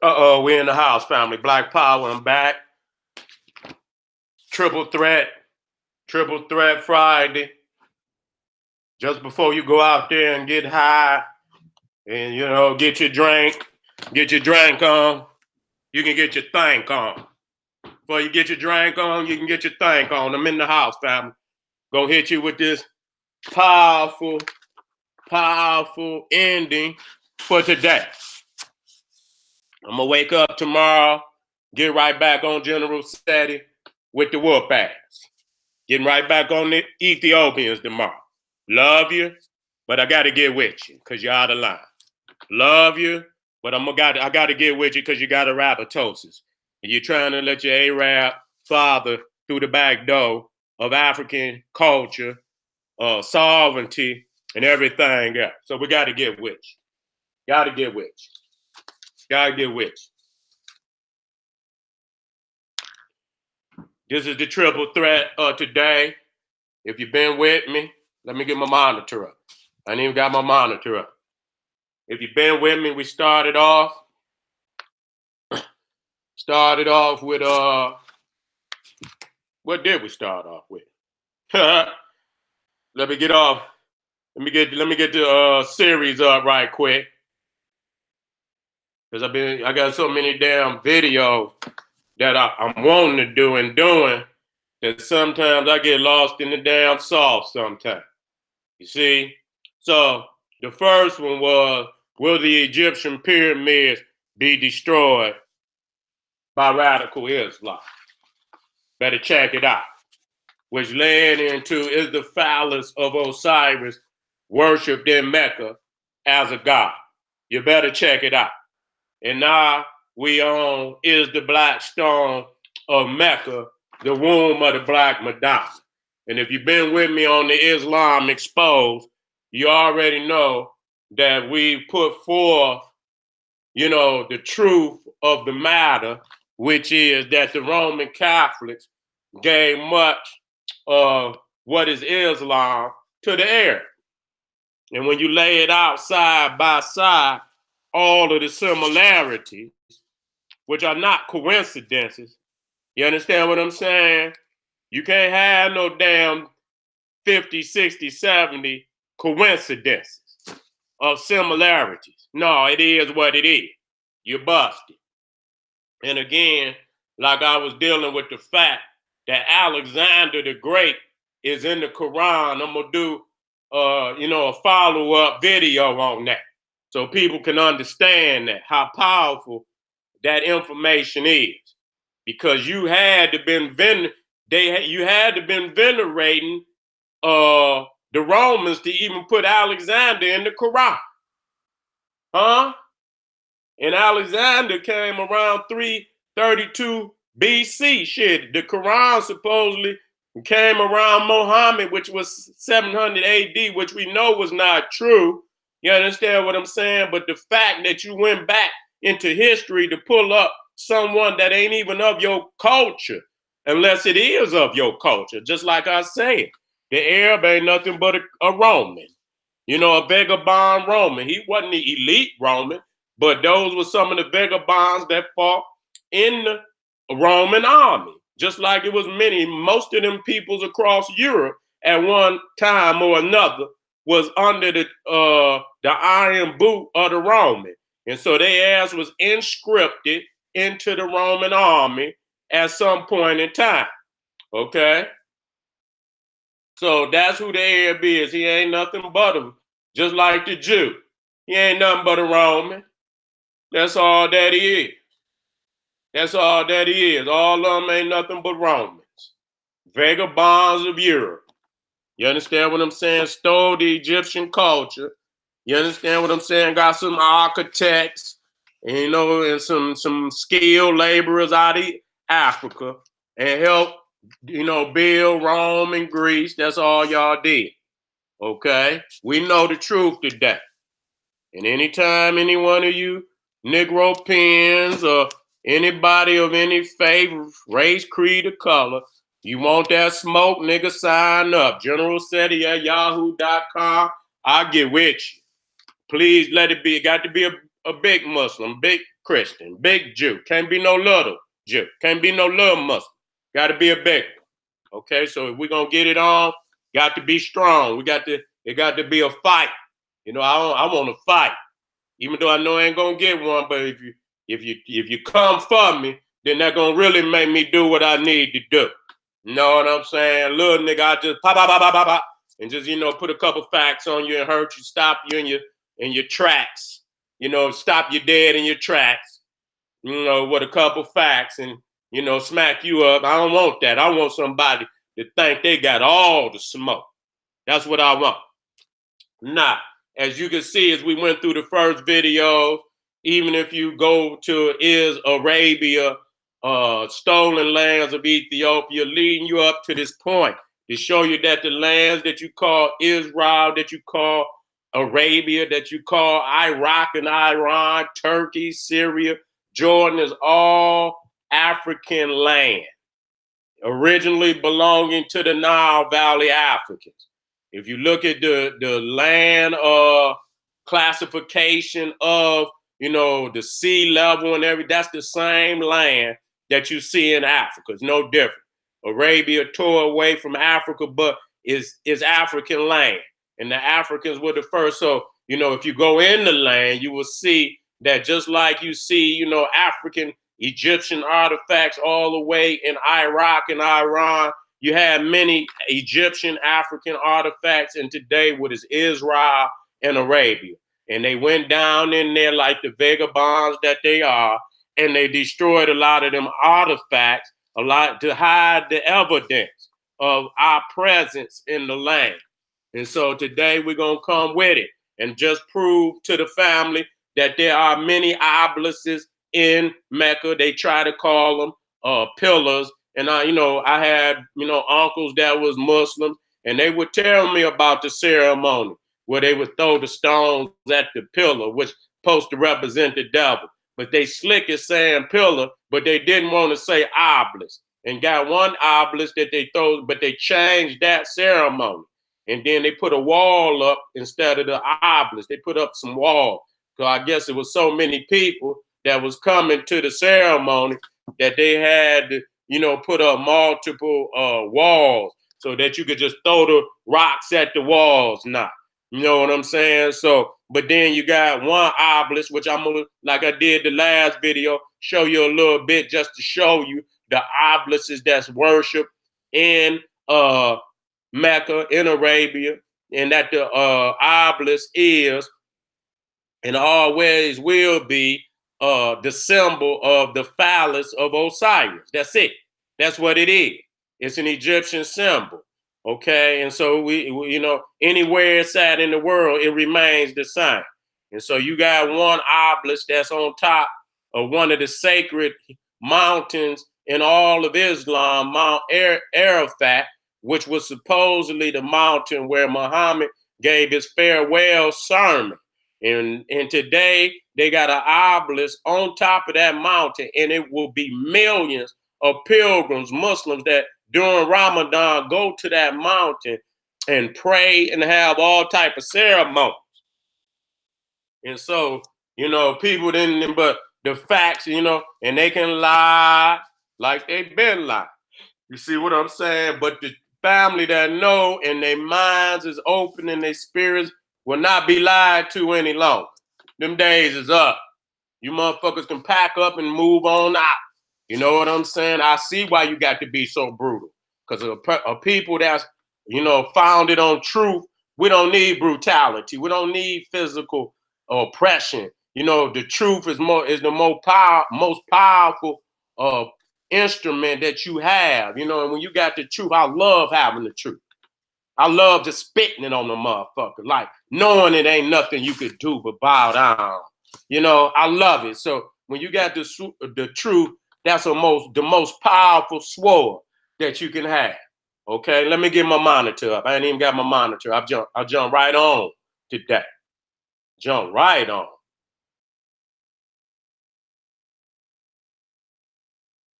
We in the house, family. Black Power, I'm back. Triple threat Friday. Just before you go out there and get high and, get your drink on, you can get your thing on. Before you get your drink on, you can get your thing on. I'm in the house, family. Gonna hit you with this powerful ending for today. I'm gonna wake up tomorrow, get right back on General Seti with the whoop ass. Getting right back on the Ethiopians tomorrow. Love you, but I gotta get with you because you're out of line. Love you, but I gotta get with you because you got arabatosis. And you're trying to let your Arab father through the back door of African culture, sovereignty, and everything else. So we gotta get with you. Gotta get with you. This is the triple threat today. If you've been with me, let me get my monitor up. I ain't even got my monitor up. If you've been with me, we started off with what did we start off with? Let me get the series up right quick. Because I got so many damn videos that I'm wanting to do and doing that sometimes I get lost in the damn sauce sometimes. You see? So the first one was, will the Egyptian pyramids be destroyed by radical Islam? Better check it out. Which led into, is the phallus of Osiris worshipped in Mecca as a god? You better check it out. And now we on, is the black stone of Mecca the womb of the black Madonna? And if you've been with me on the Islam Exposed, you already know that we put forth, the truth of the matter, which is that the Roman Catholics gave much of what is Islam to the Arab. And when you lay it out side by side, all of the similarities, which are not coincidences, you understand what I'm saying? You can't have no damn 50, 60, 70 coincidences of similarities. No, it is what it is. You're busted. And again, like I was dealing with the fact that Alexander the Great is in the Quran. I'm going to do, a follow-up video on that so people can understand that, how powerful that information is. Because you had to been venerating the Romans to even put Alexander in the Quran. Huh? And Alexander came around 332 BC. Shit, the Quran supposedly came around Muhammad, which was 700 AD, which we know was not true. You understand what I'm saying? But the fact that you went back into history to pull up someone that ain't even of your culture, unless it is of your culture, just like I said, the Arab ain't nothing but a Roman, a vagabond Roman. He wasn't the elite Roman, but those were some of the vagabonds that fought in the Roman army, just like it was most of them peoples across Europe at one time or another was under the iron boot of the Roman. And so their ass was inscripted into the Roman army at some point in time. Okay? So that's who the Arab is. He ain't nothing but him, just like the Jew. He ain't nothing but a Roman. That's all that he is. That's all that he is. All of them ain't nothing but Romans. Vagabonds of Europe. You understand what I'm saying? Stole the Egyptian culture. You understand what I'm saying? Got some architects, and some skilled laborers out of Africa and helped, build Rome and Greece. That's all y'all did. Okay? We know the truth today. And anytime any one of you Negro pins or anybody of any faith, race, creed, or color, you want that smoke, nigga, sign up. General Seti at yahoo.com. I'll get with you. Please let it be. It got to be a big Muslim, big Christian, big Jew. Can't be no little Jew. Can't be no little Muslim. Got to be a big one. Okay, so if we're gonna get it on, got to be strong. It got to be a fight. I want to fight, even though I know I ain't gonna get one. But if you come for me, then that gonna really make me do what I need to do. You know what I'm saying? Little nigga, I just pop, pop, pop, pop, pop, pop, and just put a couple facts on you and hurt you, stop you in your tracks. Stop you dead in your tracks. With a couple facts and smack you up. I don't want that. I want somebody to think they got all the smoke. That's what I want. Nah, as you can see, as we went through the first video, even if you go to Is Arabia, stolen lands of Ethiopia, leading you up to this point to show you that the lands that you call Israel, that you call Arabia, that you call Iraq and Iran, Turkey, Syria, Jordan is all African land, originally belonging to the Nile Valley Africans. If you look at the land classification of the sea level and that's the same land that you see in Africa. It's no different. Arabia tore away from Africa, but is African land, and the Africans were the first. So if you go in the land, you will see that just like you see African Egyptian artifacts all the way in Iraq and Iran. You have many Egyptian African artifacts, and today what is Israel and Arabia. And they went down in there like the vagabonds that they are, and they destroyed a lot of them artifacts, a lot to hide the evidence of our presence in the land. And so today we're going to come with it and just prove to the family that there are many obelisks in Mecca. They try to call them pillars. And I had uncles that was Muslims, and they would tell me about the ceremony where they would throw the stones at the pillar, which supposed to represent the devil. But they slick as saying pillar, but they didn't want to say obelisk. And got one obelisk that they throw, but they changed that ceremony. And then they put a wall up instead of the obelisk. They put up some wall. So I guess it was so many people that was coming to the ceremony that they had to put up multiple walls so that you could just throw the rocks at the walls now. You know what I'm saying? So, but then you got one obelisk, which I'm gonna, like I did the last video, show you a little bit just to show you the obelisks that's worshipped in Mecca, in Arabia, and that the obelisk is and always will be the symbol of the phallus of Osiris. That's it. That's what it is. It's an Egyptian symbol. Okay, and so we anywhere it's at in the world, it remains the same. And so you got one obelisk that's on top of one of the sacred mountains in all of Islam, Mount Arafat, which was supposedly the mountain where Muhammad gave his farewell sermon. And today they got an obelisk on top of that mountain, and it will be millions of pilgrims, Muslims that during Ramadan go to that mountain and pray and have all type of ceremonies. And so, people didn't, but the facts, and they can lie like they've been lying. You see what I'm saying? But the family that know and their minds is open and their spirits will not be lied to any longer. Them days is up. You motherfuckers can pack up and move on out. You know what I'm saying? I see why you got to be so brutal. Because a people that's, founded on truth, we don't need brutality. We don't need physical oppression. The truth is the most powerful instrument that you have. And when you got the truth, I love having the truth. I love just spitting it on the motherfucker, like knowing it ain't nothing you could do but bow down. I love it. So when you got the truth, that's the most powerful sword that you can have. Okay, let me get my monitor up. I ain't even got my monitor. I jump right on today. Jump right on.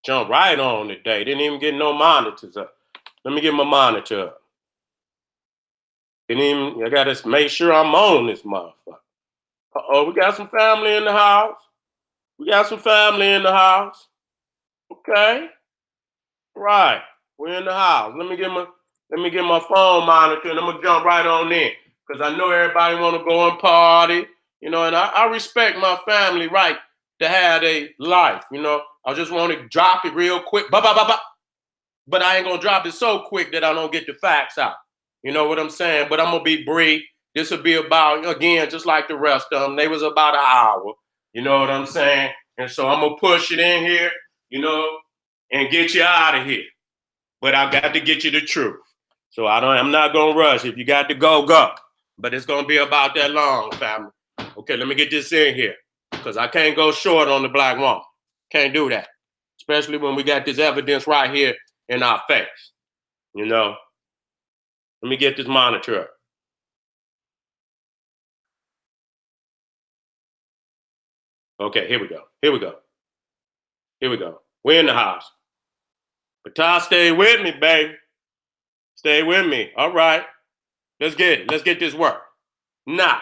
Jump right on today. Didn't even get no monitors up. Let me get my monitor up. I gotta make sure I'm on this motherfucker. We got some family in the house. We got some family in the house. Okay. Right. We're in the house. Let me get my phone monitor and I'm gonna jump right on in. Because I know everybody wanna go and party, and I respect my family right to have a life, I just want to drop it real quick. Ba ba ba ba. But I ain't gonna drop it so quick that I don't get the facts out. You know what I'm saying? But I'm gonna be brief. This will be about, again, just like the rest of them. They was about an hour. You know what I'm saying? And so I'm gonna push it in here, you know, and get you out of here. But I got to get you the truth. So I'm not gonna rush. If you got to go, go. But it's gonna be about that long, family. Okay, let me get this in here. Because I can't go short on the black woman. Can't do that. Especially when we got this evidence right here in our face. You know, let me get this monitor up. Okay, here we go. Here we go. Here we go. We're in the house. But Ty, stay with me, baby. Stay with me. All right. Let's get it. Let's get this work. Now,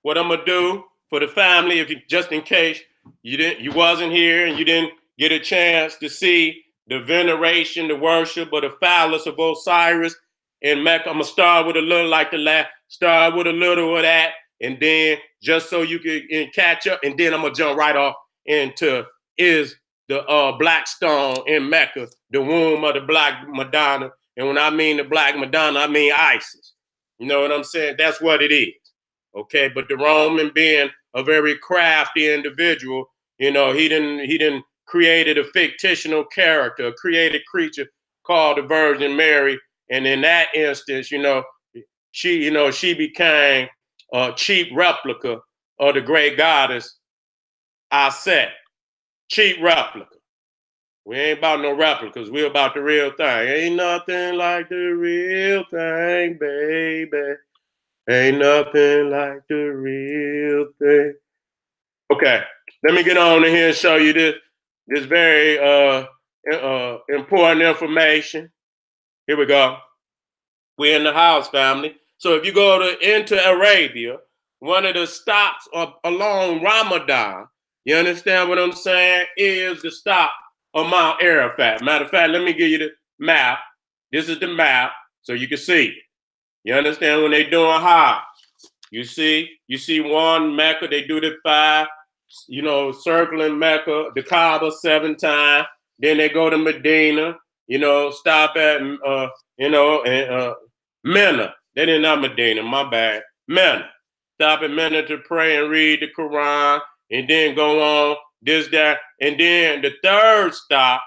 what I'm gonna do for the family, if you just in case you wasn't here and you didn't get a chance to see the veneration, the worship, or the phallus of Osiris in Mecca, I'm gonna start with a little like the last, start with a little of that, and then just so you can catch up, and then I'm gonna jump right off into is the black stone in Mecca, the womb of the black Madonna. And when I mean the black Madonna, I mean Isis. You know what I'm saying? That's what it is. Okay, but the Roman, being a very crafty individual, he didn't created a fictional character, a created creature called the Virgin Mary, and in that instance, she became a cheap replica of the great goddess Seti. Cheap replica. We ain't about no replicas. We about the real thing. Ain't nothing like the real thing, baby. Ain't nothing like the real thing. Okay, let me get on in here and show you this very important information. Here we go. We're in the house, family. So if you go into Arabia, one of the stops along Ramadan, you understand what I'm saying, is the stop of Mount Arafat. Matter of fact, let me give you the map. This is the map so you can see it. You understand when they're doing Hajj? You see one Mecca, they do the five, circling Mecca, the Kaaba 7 times. Then they go to Medina, stop at, and Mena. They did not Medina, my bad. Mena. Stop at Mena to pray and read the Quran, and then go on this, that. And then the third stop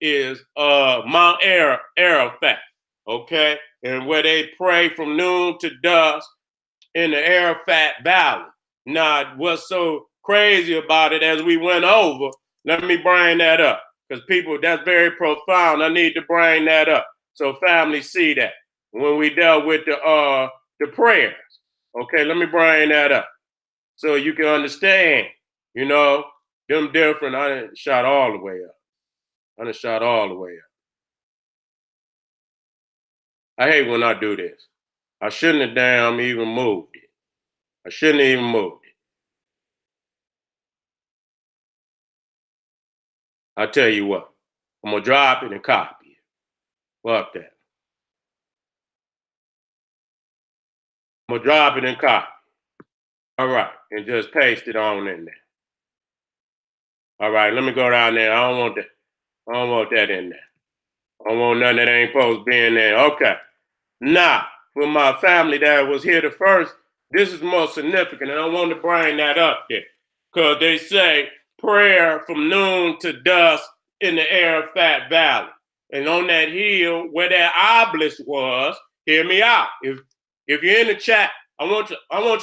is Mount Arafat, okay? And where they pray from noon to dusk in the Arafat Valley. Now, what's so crazy about it, as we went over, let me bring that up, because people, that's very profound. I need to bring that up so family see that when we dealt with the prayers. Okay, let me bring that up so you can understand, them different. I done shot all the way up. I done shot all the way up. I hate when I do this. I shouldn't have damn even moved it. I shouldn't have even moved it. I tell you what, I'm gonna drop it and copy it. Fuck that. I'm gonna drop it and copy. All right, and just paste it on in there. All right, let me go down there. I don't want that. I don't want that in there. I don't want nothing that ain't supposed to be in there. Okay. Now, for my family that was here the first, this is more significant, and I want to bring that up there. Because they say prayer from noon to dusk in the Arafat Valley. And on that hill where that obelisk was, hear me out. If you're in the chat, I want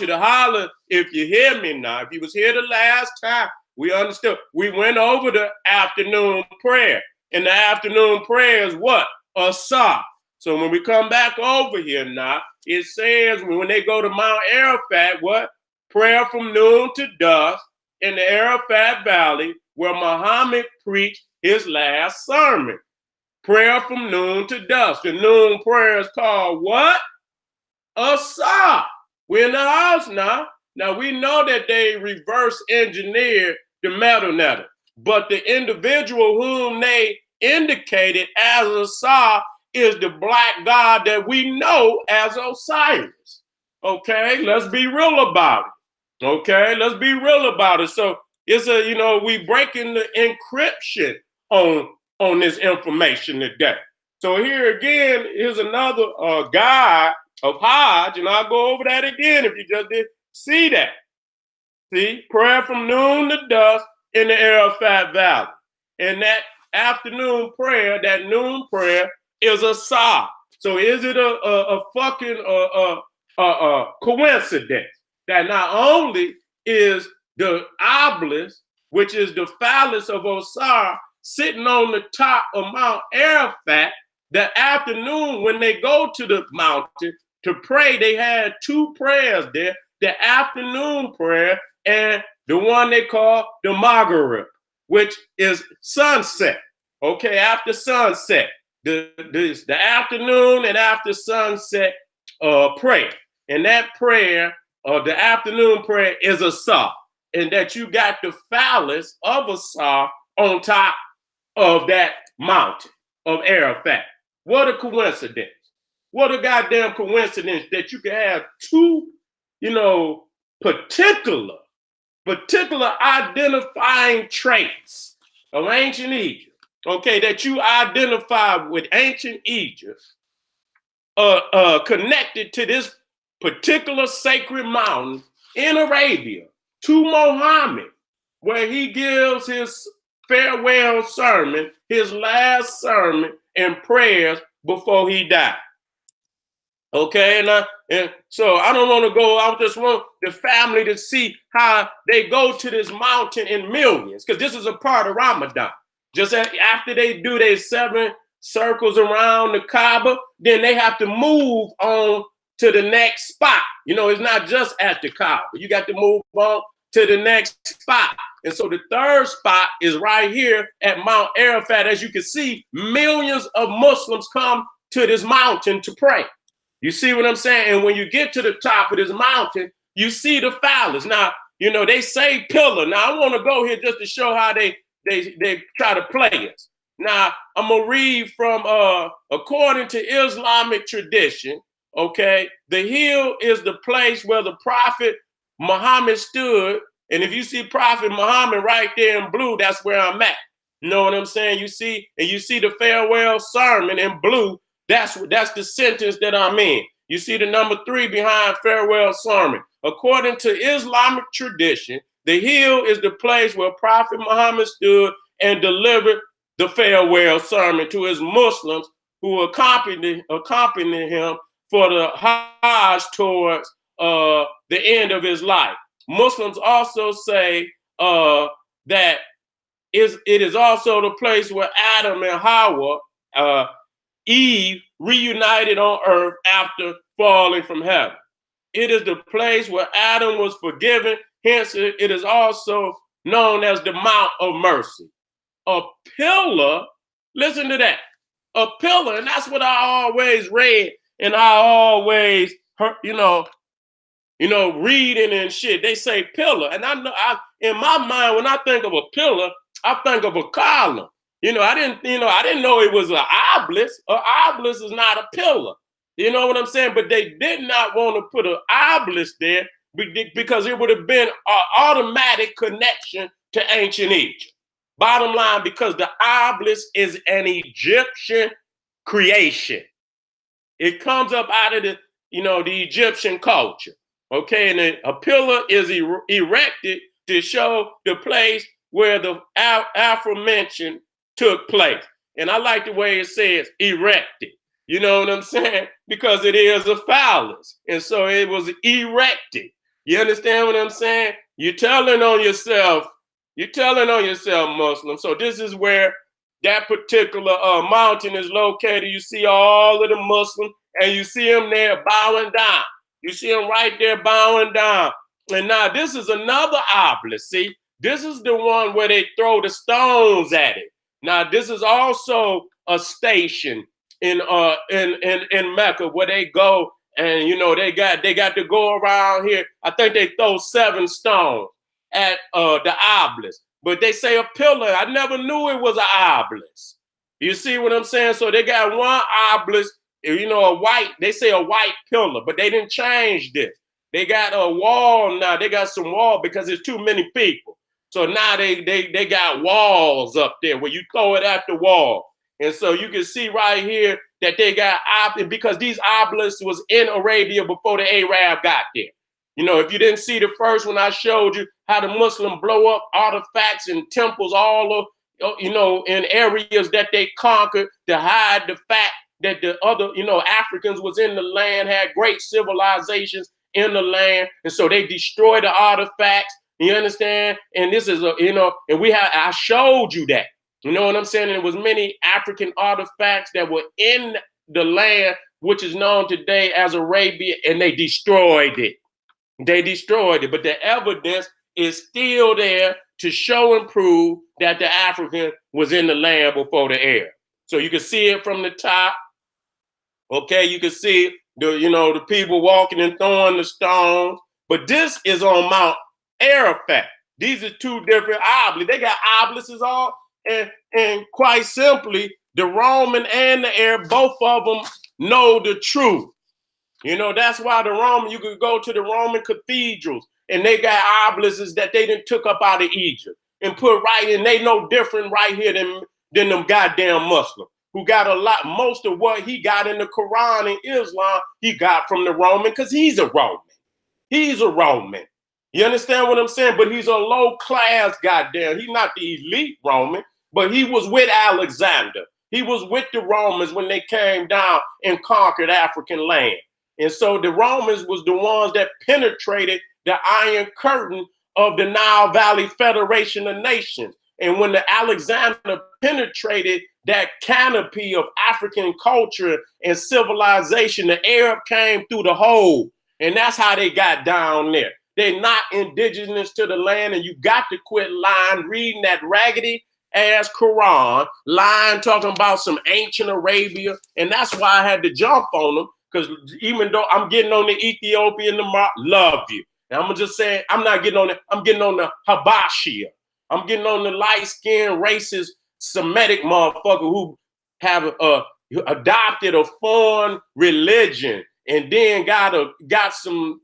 you to holler if you hear me now. If you was here the last time, we understood. We went over the afternoon prayer. And the afternoon prayer is what? A Asah. So when we come back over here now, it says when they go to Mount Arafat, what? Prayer from noon to dusk in the Arafat Valley, where Muhammad preached his last sermon. Prayer from noon to dusk. The noon prayer is called what? Asah. We're in the house now. Now we know that they reverse engineered the metal netter. But the individual whom they indicated as Asar is the black god that we know as Osiris. Okay, let's be real about it. Okay, let's be real about it. So it's we breaking the encryption on this information today. So here again, here's another guide of Hajj, and I'll go over that again if you just didn't see that. See, prayer from noon to dusk in the Arafat Valley. And that afternoon prayer, that noon prayer, is a Asar. So is it a fucking coincidence that not only is the obelisk, which is the phallus of Osir, sitting on the top of Mount Arafat, the afternoon when they go to the mountain to pray, they had two prayers there, the afternoon prayer and the one they call the Maghrib, which is sunset. Okay, after sunset, the afternoon and after sunset prayer. And that prayer, the afternoon prayer, is a Asar. And that you got the phallus of Asar on top of that mountain of Arafat. What a coincidence. What a goddamn coincidence that you can have two, particular identifying traits of ancient Egypt, okay, that you identify with ancient Egypt, connected to this particular sacred mountain in Arabia, to Muhammad, where he gives his farewell sermon, his last sermon and prayers before he died. Okay, and so I don't want to go. I just want the family to see how they go to this mountain in millions, because this is a part of Ramadan. Just after they do their 7 circles around the Kaaba, then they have to move on to the next spot. It's not just at the Kaaba. You got to move on to the next spot. And so the third spot is right here at Mount Arafat. As you can see, millions of Muslims come to this mountain to pray. You see what I'm saying? And when you get to the top of this mountain, you see the phallus. Now, they say pillar. Now, I want to go here just to show how they try to play us. Now, I'm going to read from, according to Islamic tradition, okay, the hill is the place where the Prophet Muhammad stood. And if you see Prophet Muhammad right there in blue, that's where I'm at. You know what I'm saying? You see the farewell sermon in blue. That's the sentence that I'm in. You see the number 3 behind farewell sermon. According to Islamic tradition, the hill is the place where Prophet Muhammad stood and delivered the farewell sermon to his Muslims who accompanied him for the Hajj towards the end of his life. Muslims also say that it is also the place where Adam and Hawa, Eve, reunited on earth after falling from heaven. It is the place where Adam was forgiven. Hence, it is also known as the Mount of Mercy. A pillar, listen to that, a pillar, and that's what I always read, and I always heard, reading and shit. They say pillar, and I know, in my mind, when I think of a pillar, I think of a column. I didn't know it was an obelisk. An obelisk is not a pillar. You know what I'm saying? But they did not want to put an obelisk there because it would have been an automatic connection to ancient Egypt. Bottom line, because the obelisk is an Egyptian creation. It comes up out of the Egyptian culture. Okay, and a pillar is erected to show the place where the aforementioned took place. And I like the way it says erected. You know what I'm saying? Because it is a phallus. And so it was erected. You understand what I'm saying? You're telling on yourself, Muslim. So this is where that particular mountain is located. You see all of the Muslims, and you see them there bowing down. You see them right there bowing down. And now this is another obelisk. See, this is the one where they throw the stones at it. Now this is also a station in Mecca where they go and they got to go around here. I think they throw 7 stones at the obelisk. but they say a pillar. I never knew it was an obelisk. You see what I'm saying? So they got one obelisk, you know, a white, they say a white pillar, but they didn't change this. They got a wall now. They got some wall because there's too many people. So now they got walls up there where you throw it at the wall. And so you can see right here that they got, because these obelisks was in Arabia before the Arab got there. You know, if you didn't see the first one, I showed you how the Muslim blow up artifacts and temples all over, you know, in areas that they conquered to hide the fact that the other, you know, Africans was in the land, had great civilizations in the land. And so they destroyed the artifacts. You understand? And this is, you know, and I showed you that. You know what I'm saying? And there was many African artifacts that were in the land, which is known today as Arabia, and they destroyed it. They destroyed it, but the evidence is still there to show and prove that the African was in the land before the Arab. So you can see it from the top. Okay, you can see the people walking and throwing the stones. But this is on Mount Arafat. These are two different obelisks. They got obelisks all, and quite simply, the Roman and the Arab, both of them know the truth. You know, that's why you could go to the Roman cathedrals and they got obelisks that they done took up out of Egypt and put right in. They no different right here than them goddamn Muslims who got most of what he got in the Quran and Islam, he got from the Roman because he's a Roman. He's a Roman. You understand what I'm saying? But he's a low class goddamn. He's not the elite Roman, but he was with Alexander. He was with the Romans when they came down and conquered African land. And so the Romans was the ones that penetrated the Iron Curtain of the Nile Valley Federation of Nations. And when the Alexander penetrated that canopy of African culture and civilization, the Arab came through the hole. And that's how they got down there. They're not indigenous to the land, and you got to quit lying, reading that raggedy ass Quran, lying, talking about some ancient Arabia. And that's why I had to jump on them. Because even though I'm getting on the Ethiopian, love you. And I'm just saying, I'm not getting on it. I'm getting on the Habashia. I'm getting on the light-skinned, racist, Semitic motherfucker who have adopted a foreign religion and then got some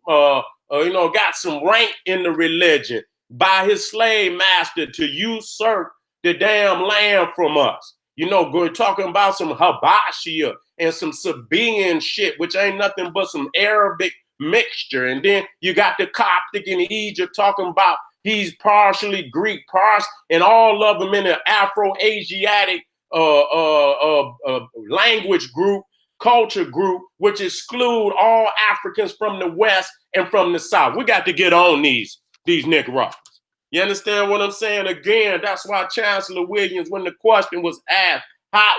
rank in the religion by his slave master to usurp the damn land from us. You know, we're talking about some Habashia and some Sabaean shit, which ain't nothing but some Arabic mixture. And then you got the Coptic in Egypt talking about he's partially Greek, and all of them in the Afro-Asiatic language group, culture group, which exclude all Africans from the West and from the South. We got to get on these niggas. You understand what I'm saying? Again, that's why Chancellor Williams, when the question was asked,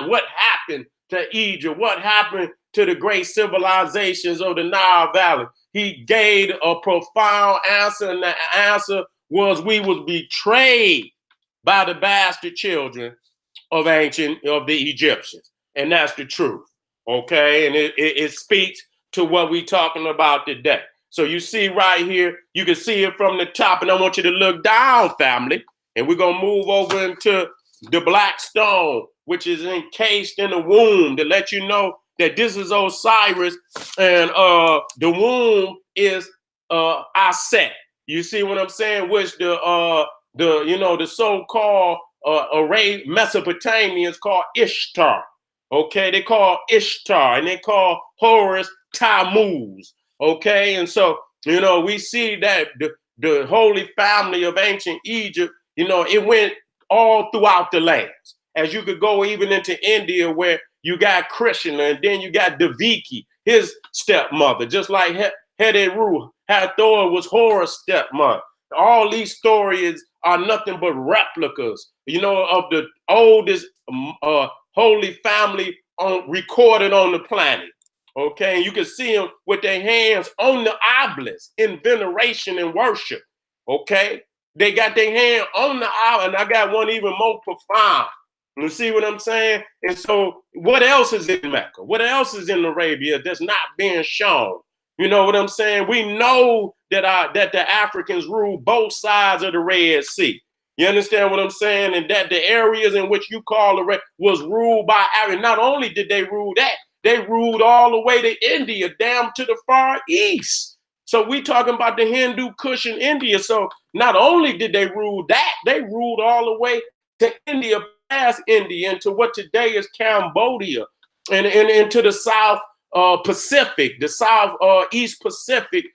what happened to Egypt? What happened to the great civilizations of the Nile Valley? He gave a profound answer, and the answer was we was betrayed by the bastard children of the Egyptians. And that's the truth, okay? And it speaks to what we're talking about today. So you see right here, you can see it from the top, and I want you to look down, family. And we're going to move over into the black stone, which is encased in the womb, to let you know that this is Osiris, and the womb is Aset. You see what I'm saying? Which the so-called Mesopotamians call Ishtar. Okay, they call Ishtar, and they call Horus Tammuz. Okay, and so, we see that the Holy Family of ancient Egypt, it went all throughout the lands. As you could go even into India, where you got Krishna, and then you got Deviki, his stepmother, just like Heteru Hathor was Horus' stepmother. All these stories are nothing but replicas, of the oldest Holy Family recorded on the planet. Okay, and you can see them with their hands on the obelisk in veneration and worship. Okay, they got their hand on the obelisk, and I got one even more profound. You see what I'm saying? And so, what else is in Mecca? What else is in Arabia that's not being shown? You know what I'm saying? We know that the Africans ruled both sides of the Red Sea. You understand what I'm saying? And that the areas in which you call the was ruled by Arabs. Not only did they rule that, they ruled all the way to India, down to the Far East. So we talking about the Hindu Kush in India. So not only did they rule that, they ruled all the way to India, past India, into what today is Cambodia, and into the South Pacific, the South East Pacific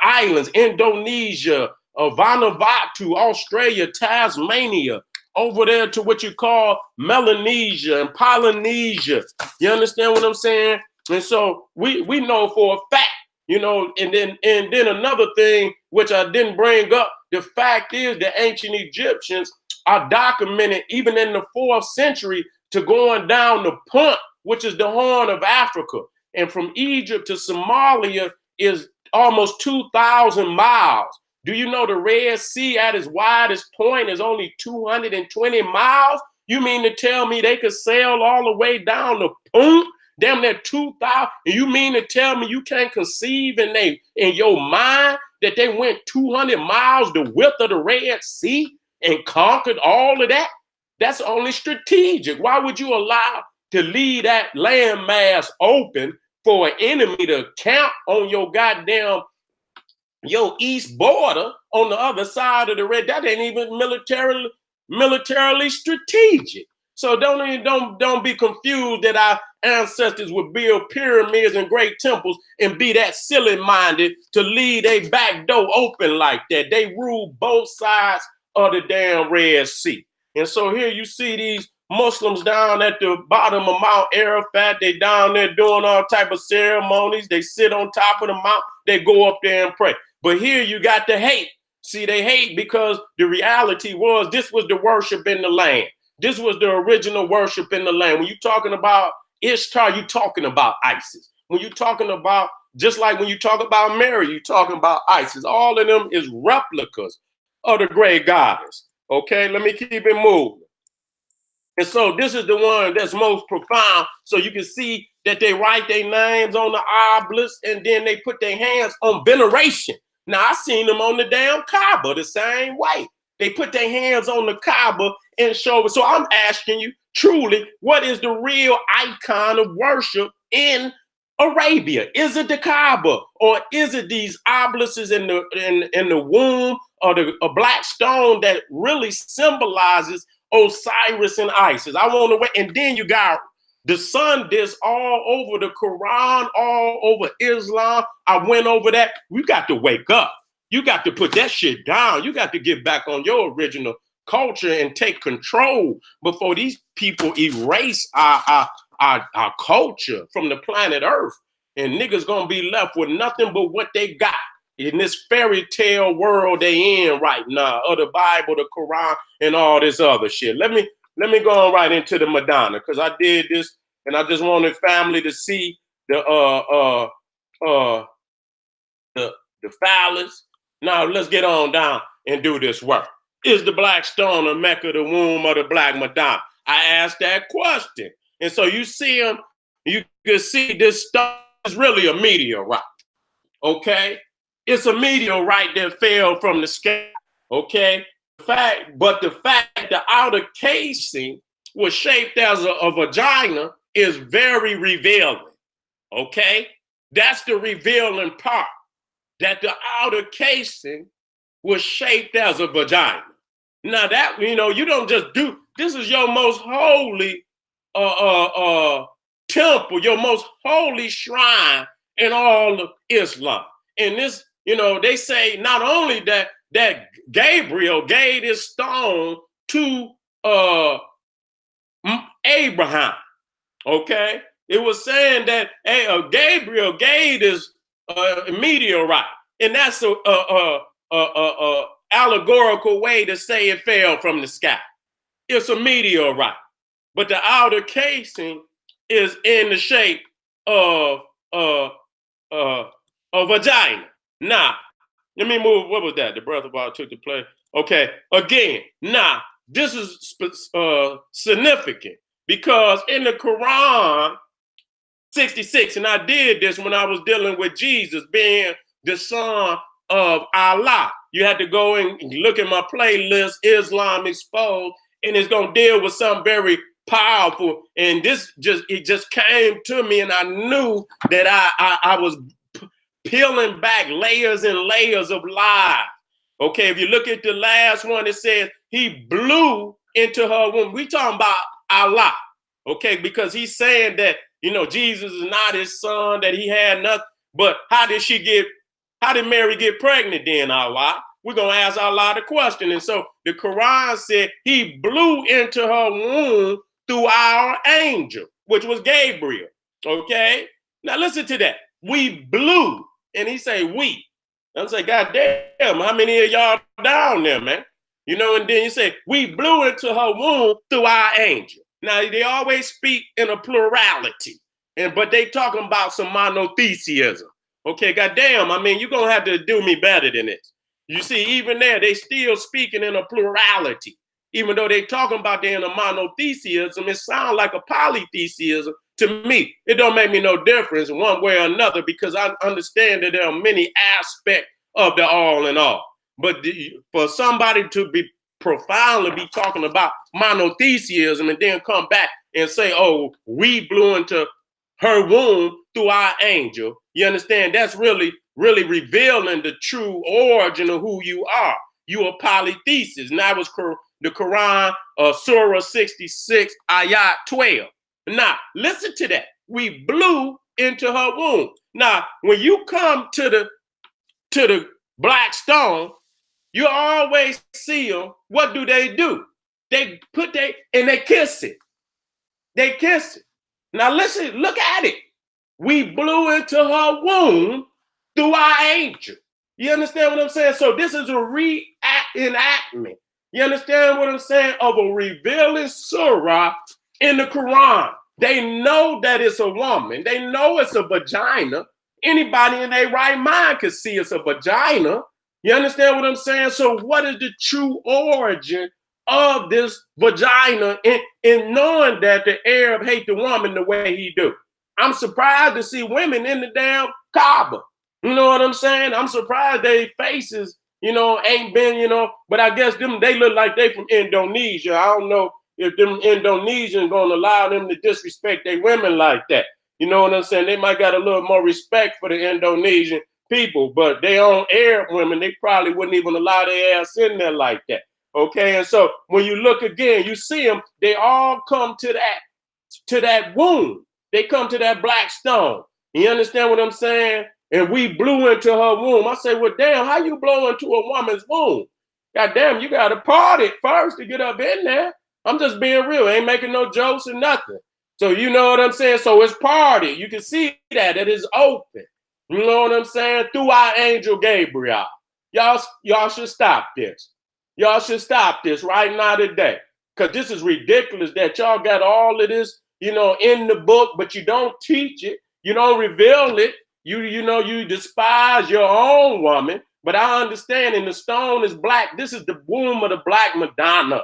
islands, Indonesia, Vanuatu, Australia, Tasmania, over there to what you call Melanesia and Polynesia. You understand what I'm saying? And so we know for a fact, you know, and then another thing which I didn't bring up, the fact is the ancient Egyptians are documented even in the 4th century to going down the Punt, which is the Horn of Africa. And from Egypt to Somalia is almost 2,000 miles. Do you know the Red Sea at its widest point is only 220 miles? You mean to tell me they could sail all the way down the Punt? Damn near 2,000. And you mean to tell me you can't conceive in your mind that they went 200 miles the width of the Red Sea and conquered all of that? That's only strategic. Why would you allow to leave that landmass open for an enemy to camp on your your east border on the other side of the red? That ain't even militarily strategic. So don't be confused that our ancestors would build pyramids and great temples and be that silly-minded to leave a back door open like that. They ruled both sides of the damn Red Sea. And so here you see these Muslims down at the bottom of Mount Arafat. They down there doing all type of ceremonies. They sit on top of the mountain. They go up there and pray. But here you got the hate. See, they hate because the reality was this was the worship in the land. This was the original worship in the land. When you're talking about Ishtar, you're talking about Isis. When you're talking about, just like when you talk about Mary, you're talking about Isis. All of them is replicas of the great goddess. Okay, let me keep it moving. And so this is the one that's most profound. So you can see that they write their names on the obelisk and then they put their hands on veneration. Now, I seen them on the damn Kaaba the same way. They put their hands on the Kaaba and show it. So I'm asking you, truly, what is the real icon of worship in Arabia? Is it the Kaaba, or is it these obelisks in the womb, or a black stone that really symbolizes Osiris and Isis? I want to wait. And then you got the sun disk all over the Quran, all over Islam. I went over that. You got to wake up. You got to put that shit down. You got to get back on your original culture and take control before these people erase our culture from the planet Earth. And niggas gonna be left with nothing but what they got in this fairy tale world they in right now, of the Bible, the Quran, and all this other shit. Let me go on right into the Madonna, because I did this and I just wanted family to see the phallus. Now let's get on down and do this work. Is the black stone of Mecca the womb of the black Madonna? I asked that question. And so you see them, you can see this stone is really a meteorite. Okay? It's a meteorite that fell from the sky. Okay? But the fact the outer casing was shaped as a vagina is very revealing. Okay? That's the revealing part. That the outer casing was shaped as a vagina. Now that, you don't just do, this is your most holy temple, your most holy shrine in all of Islam. And this, they say not only that Gabriel gave this stone to Abraham, okay? It was saying that Gabriel gave this meteorite, and that's a allegorical way to say it fell from the sky. It's a meteorite, but the outer casing is in the shape of a vagina. Now, let me move. What was that? The breath of God took the place. Okay, again, now this is significant because in the Quran 66, and I did this when I was dealing with Jesus being the son of Allah. you had to go and look at my playlist, Islam Exposed, and it's gonna deal with something very powerful. And it just came to me, and I knew that I was peeling back layers and layers of lies. Okay, if you look at the last one, it says he blew into her womb. We talking about Allah, okay, because he's saying that, Jesus is not his son, that he had nothing. But how did Mary get pregnant then, Allah? We're going to ask Allah the question. And so the Quran said he blew into her womb through our angel, which was Gabriel, okay? Now listen to that. We blew, and he say we. I'm saying, God damn, how many of y'all down there, man? And then you say, we blew into her womb through our angel. Now, they always speak in a plurality, but they talking about some monotheism. Okay, goddamn, you're going to have to do me better than this. You see, even there, they still speaking in a plurality. Even though they talking about they in a monotheism, it sounds like a polytheism to me. It don't make me no difference one way or another, because I understand that there are many aspects of the all in all. But for somebody to be profoundly be talking about monotheism and then come back and say, oh, we blew into her womb through our angel, you understand? That's really revealing the true origin of who you are. You are polytheist. And that was the Quran, Surah 66, Ayat 12. Now, listen to that. We blew into her womb. Now, when you come to the black stone, you always see them. What do? They kiss it. They kiss it. Now listen, look at it. We blew into her womb through our angel. You understand what I'm saying? So this is a reenactment. You understand what I'm saying? Of a revealing surah in the Quran. They know that it's a woman. They know it's a vagina. Anybody in their right mind could see it's a vagina. You understand what I'm saying? So what is the true origin of this vagina in knowing that the Arab hate the woman the way he do? I'm surprised to see women in the damn Kaaba. You know what I'm saying? I'm surprised their faces, ain't been, but I guess they look like they from Indonesia. I don't know if them Indonesians gonna allow them to disrespect their women like that. You know what I'm saying? They might got a little more respect for the Indonesian people, but they own Arab women, they probably wouldn't even allow their ass in there like that. Okay, and so when you look again, you see them, they all come to that womb. They come to that black stone. You understand what I'm saying? And we blew into her womb. I say, well, damn, how you blow into a woman's womb? God damn, you got to part first to get up in there. I'm just being real. Ain't making no jokes or nothing. So you know what I'm saying? So it's party. You can see that it is open. You know what I'm saying? Through our angel Gabriel. Y'all should stop this. Y'all should stop this right now today. Because this is ridiculous that y'all got all of this, in the book, but you don't teach it. You don't reveal it. You despise your own woman. But I understand, and the stone is black. This is the womb of the black Madonna.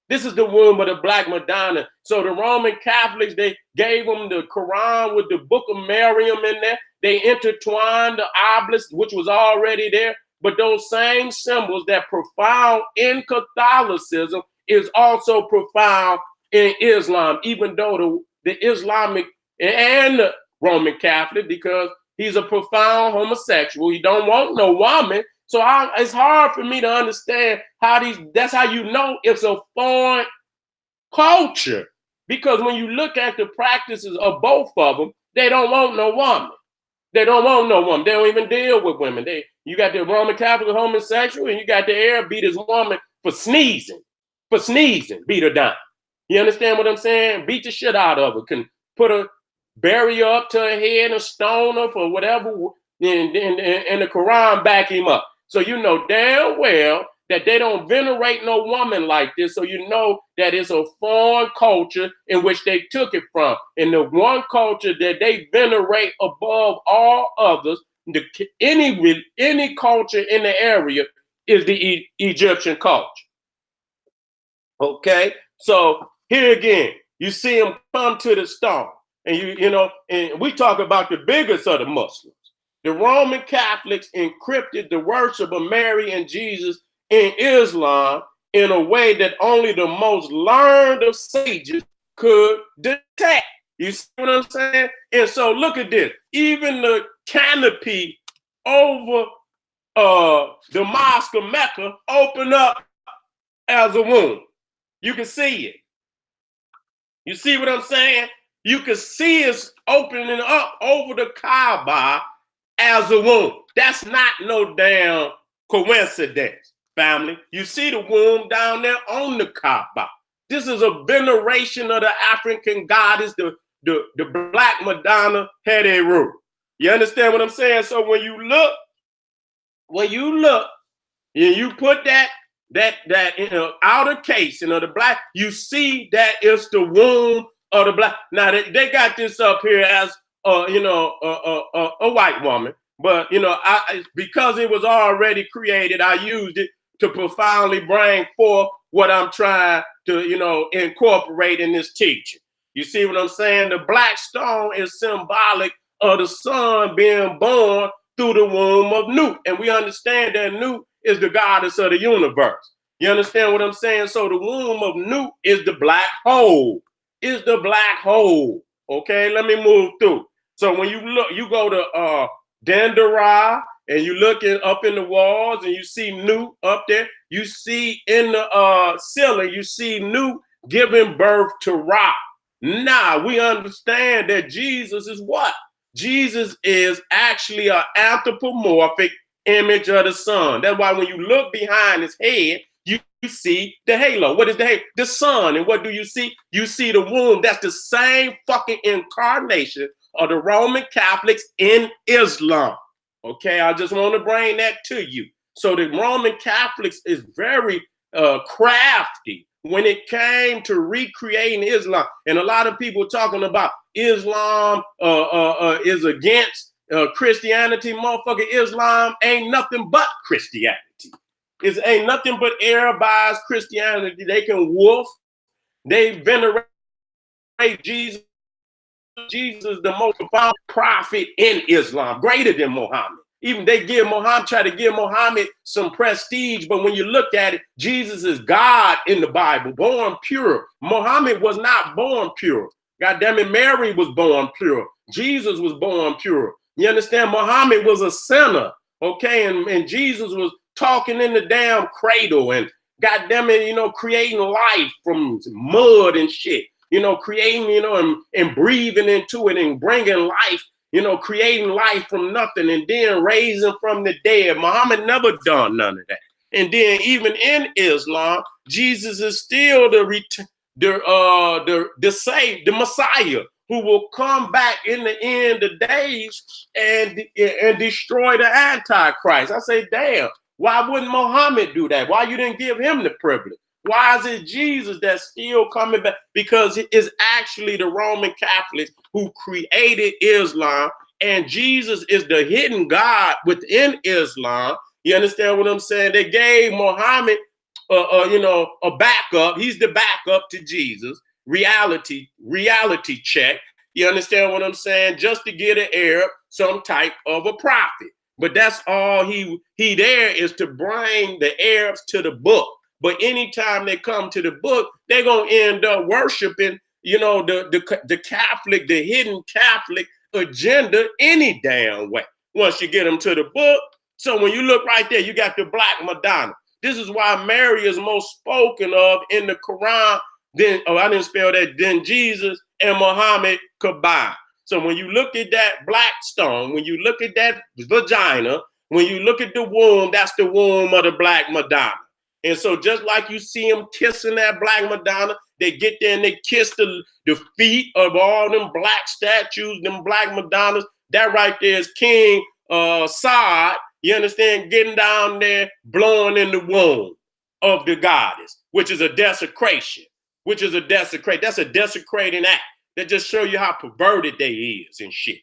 This is the womb of the black Madonna. So the Roman Catholics, they gave them the Quran with the Book of Miriam in there. They intertwined the obelisk, which was already there. But those same symbols that profound in Catholicism is also profound in Islam, even though the Islamic and the Roman Catholic, because he's a profound homosexual. He don't want no woman. So it's hard for me to understand that's how you know it's a foreign culture. Because when you look at the practices of both of them, they don't want no woman. They don't want no woman. They don't even deal with women. You got the Roman Catholic homosexual, and you got the Arab beat his woman for sneezing. For sneezing, beat her down. You understand what I'm saying? Beat the shit out of her. Can bury her up to her head and stone her for whatever, and the Quran back him up. So you know damn well that they don't venerate no woman like this. So you know that it's a foreign culture in which they took it from. And the one culture that they venerate above all others, any culture in the area, is the Egyptian culture. Okay, so here again, you see them come to the stone, and and we talk about the biggest of the Muslims. The Roman Catholics encrypted the worship of Mary and Jesus in Islam in a way that only the most learned of sages could detect. You see what I'm saying? And so look at this. Even the canopy over the mosque of Mecca opened up as a womb. You can see it. You see what I'm saying? You can see it's opening up over the Kaaba as a womb. That's not no damn coincidence, family. You see the womb down there on the Kaaba. This is a veneration of the African goddess, the Black Madonna Heru. You understand what I'm saying? So when you look, and you put that outer case, the black, you see that it's the womb of the black. Now they got this up here as a white woman, but because it was already created, I used it to profoundly bring forth what I'm trying to incorporate in this teaching. You see what I'm saying? The black stone is symbolic of the sun being born through the womb of Nut, and we understand that Nut is the goddess of the universe. You understand what I'm saying? So the womb of Nut is the black hole. Okay, let me move through. So when you look, you go to Dendera, and you look up in the walls, and you see Nut up there. You see in the ceiling, you see Nut giving birth to Ra. Now we understand that Jesus is what? Jesus is actually an anthropomorphic image of the sun. That's why when you look behind his head, you see the halo. What is the halo? The sun. And what do you see? You see the womb. That's the same fucking incarnation of the Roman Catholics in Islam. Okay, I just want to bring that to you. So the Roman Catholics is very crafty when it came to recreating Islam. And a lot of people talking about Islam is against Christianity. Motherfucker, Islam ain't nothing but Christianity. It ain't nothing but Arabized Christianity. They can wolf. They venerate Jesus. Jesus, the most profound prophet in Islam, greater than Muhammad. Even they try to give Muhammad some prestige, but when you look at it, Jesus is God in the Bible, born pure. Muhammad was not born pure. God damn it, Mary was born pure. Jesus was born pure. You understand? Muhammad was a sinner, okay? And Jesus was talking in the damn cradle and God damn it, creating life from mud and shit. Creating, and breathing into it and bringing life, creating life from nothing and then raising from the dead. Muhammad never done none of that. And then even in Islam, Jesus is still the Messiah who will come back in the end of days and destroy the Antichrist. I say, damn, why wouldn't Muhammad do that? Why you didn't give him the privilege? Why is it Jesus that's still coming back? Because it is actually the Roman Catholics who created Islam, and Jesus is the hidden God within Islam. You understand what I'm saying? They gave Muhammad, a backup. He's the backup to Jesus. Reality check. You understand what I'm saying? Just to get an Arab some type of a prophet. But that's all he there is to bring the Arabs to the book. But anytime they come to the book, they're going to end up worshiping, the Catholic, the hidden Catholic agenda any damn way once you get them to the book. So when you look right there, you got the Black Madonna. This is why Mary is most spoken of in the Quran than Jesus and Muhammad combined. So when you look at that black stone, when you look at that vagina, when you look at the womb, that's the womb of the Black Madonna. And so just like you see them kissing that Black Madonna, they get there and they kiss the feet of all them black statues, them Black Madonnas. That right there is King Saad, you understand, getting down there, blowing in the womb of the goddess, which is a desecration, That's a desecrating act. That just show you how perverted they is and shit.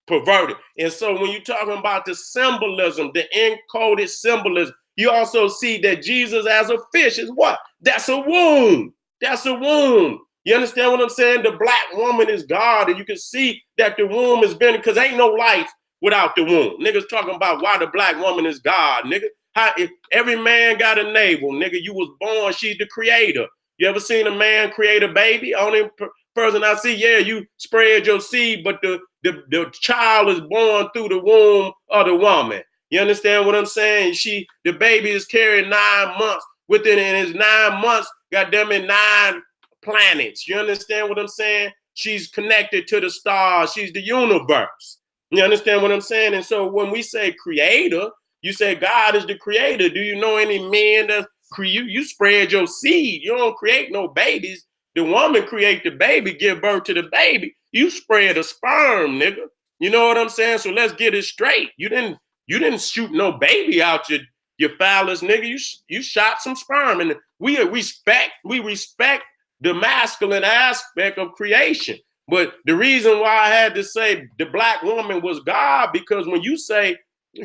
Perverted. And so when you're talking about the symbolism, the encoded symbolism, you also see that Jesus as a fish is what? That's a womb. That's a womb. You understand what I'm saying? The black woman is God, and you can see that the womb has been, because ain't no life without the womb. Niggas talking about why the black woman is God, nigga. How, if every man got a navel, nigga, you was born, she's the creator. You ever seen a man create a baby? Only person I see, yeah, you spread your seed, but the child is born through the womb of the woman. You understand what I'm saying? The baby is carried 9 months. Within his 9 months, goddamn it, 9 planets. You understand what I'm saying? She's connected to the stars. She's the universe. You understand what I'm saying? And so when we say creator, you say God is the creator. Do you know any men that you spread your seed? You don't create no babies. The woman create the baby, give birth to the baby. You spread a sperm, nigga. You know what I'm saying? So let's get it straight. You didn't shoot no baby out your phallus, nigga. You shot some sperm, and we respect the masculine aspect of creation. But the reason why I had to say the black woman was God, because when you say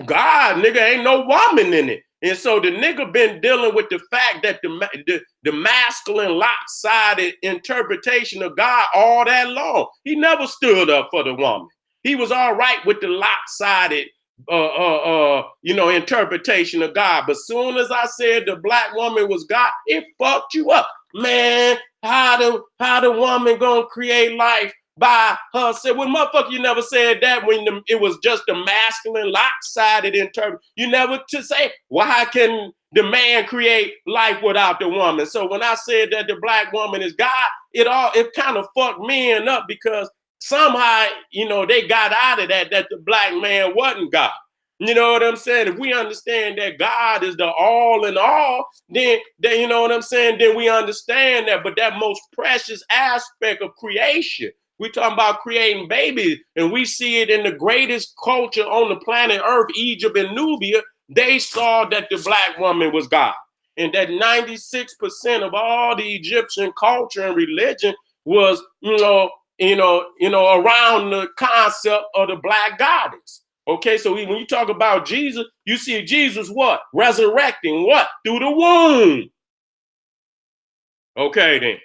God, nigga, ain't no woman in it. And so the nigga been dealing with the fact that the masculine lopsided interpretation of God all that long. He never stood up for the woman. He was all right with the lopsided interpretation of God. But soon as I said the black woman was God, it fucked you up. Man, how the woman gonna create life by herself? Well, motherfucker, you never said that when it was just a masculine, lopsided interpretation. You never to say, why can the man create life without the woman? So when I said that the black woman is God, it kind of fucked men up, because somehow, they got out of that the black man wasn't God. You know what I'm saying? If we understand that God is the all in all, then you know what I'm saying? Then we understand that. But that most precious aspect of creation, we talking about creating babies, and we see it in the greatest culture on the planet Earth, Egypt and Nubia. They saw that the black woman was God, and that 96% of all the Egyptian culture and religion was, around the concept of the black goddess. Okay, so when you talk about Jesus, you see Jesus what? Resurrecting what? Through the womb. Okay, then.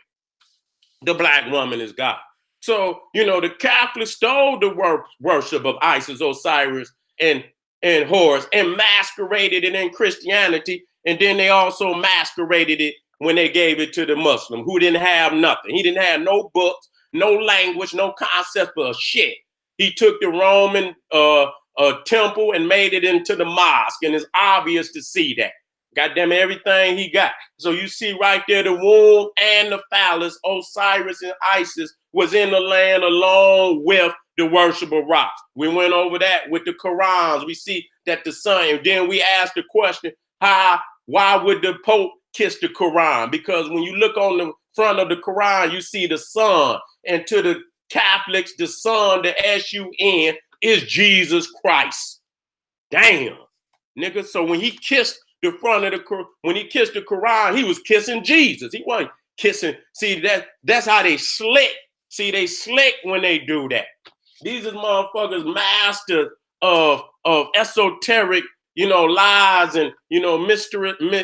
The black woman is God. So, the Catholics stole the worship of Isis, Osiris, and Horus, and masqueraded it in Christianity. And then they also masqueraded it when they gave it to the Muslim, who didn't have nothing. He didn't have no books, no language, no concept of shit. He took the Roman temple and made it into the mosque, and it's obvious to see that. Goddamn everything he got. So you see right there, the womb and the phallus, Osiris and Isis, was in the land along with the worship of rocks. We went over that with the Qurans. We see that the sun, and then we asked the question, why would the Pope kiss the Quran? Because when you look on the front of the Quran, you see the sun. And to the Catholics, the sun, the S-U-N, is Jesus Christ. Damn, nigga. So when he kissed the front of when he kissed the Quran, he was kissing Jesus. He wasn't kissing. See, that's how they slick. See, they slick when they do that. These is motherfuckers masters of esoteric, lies and,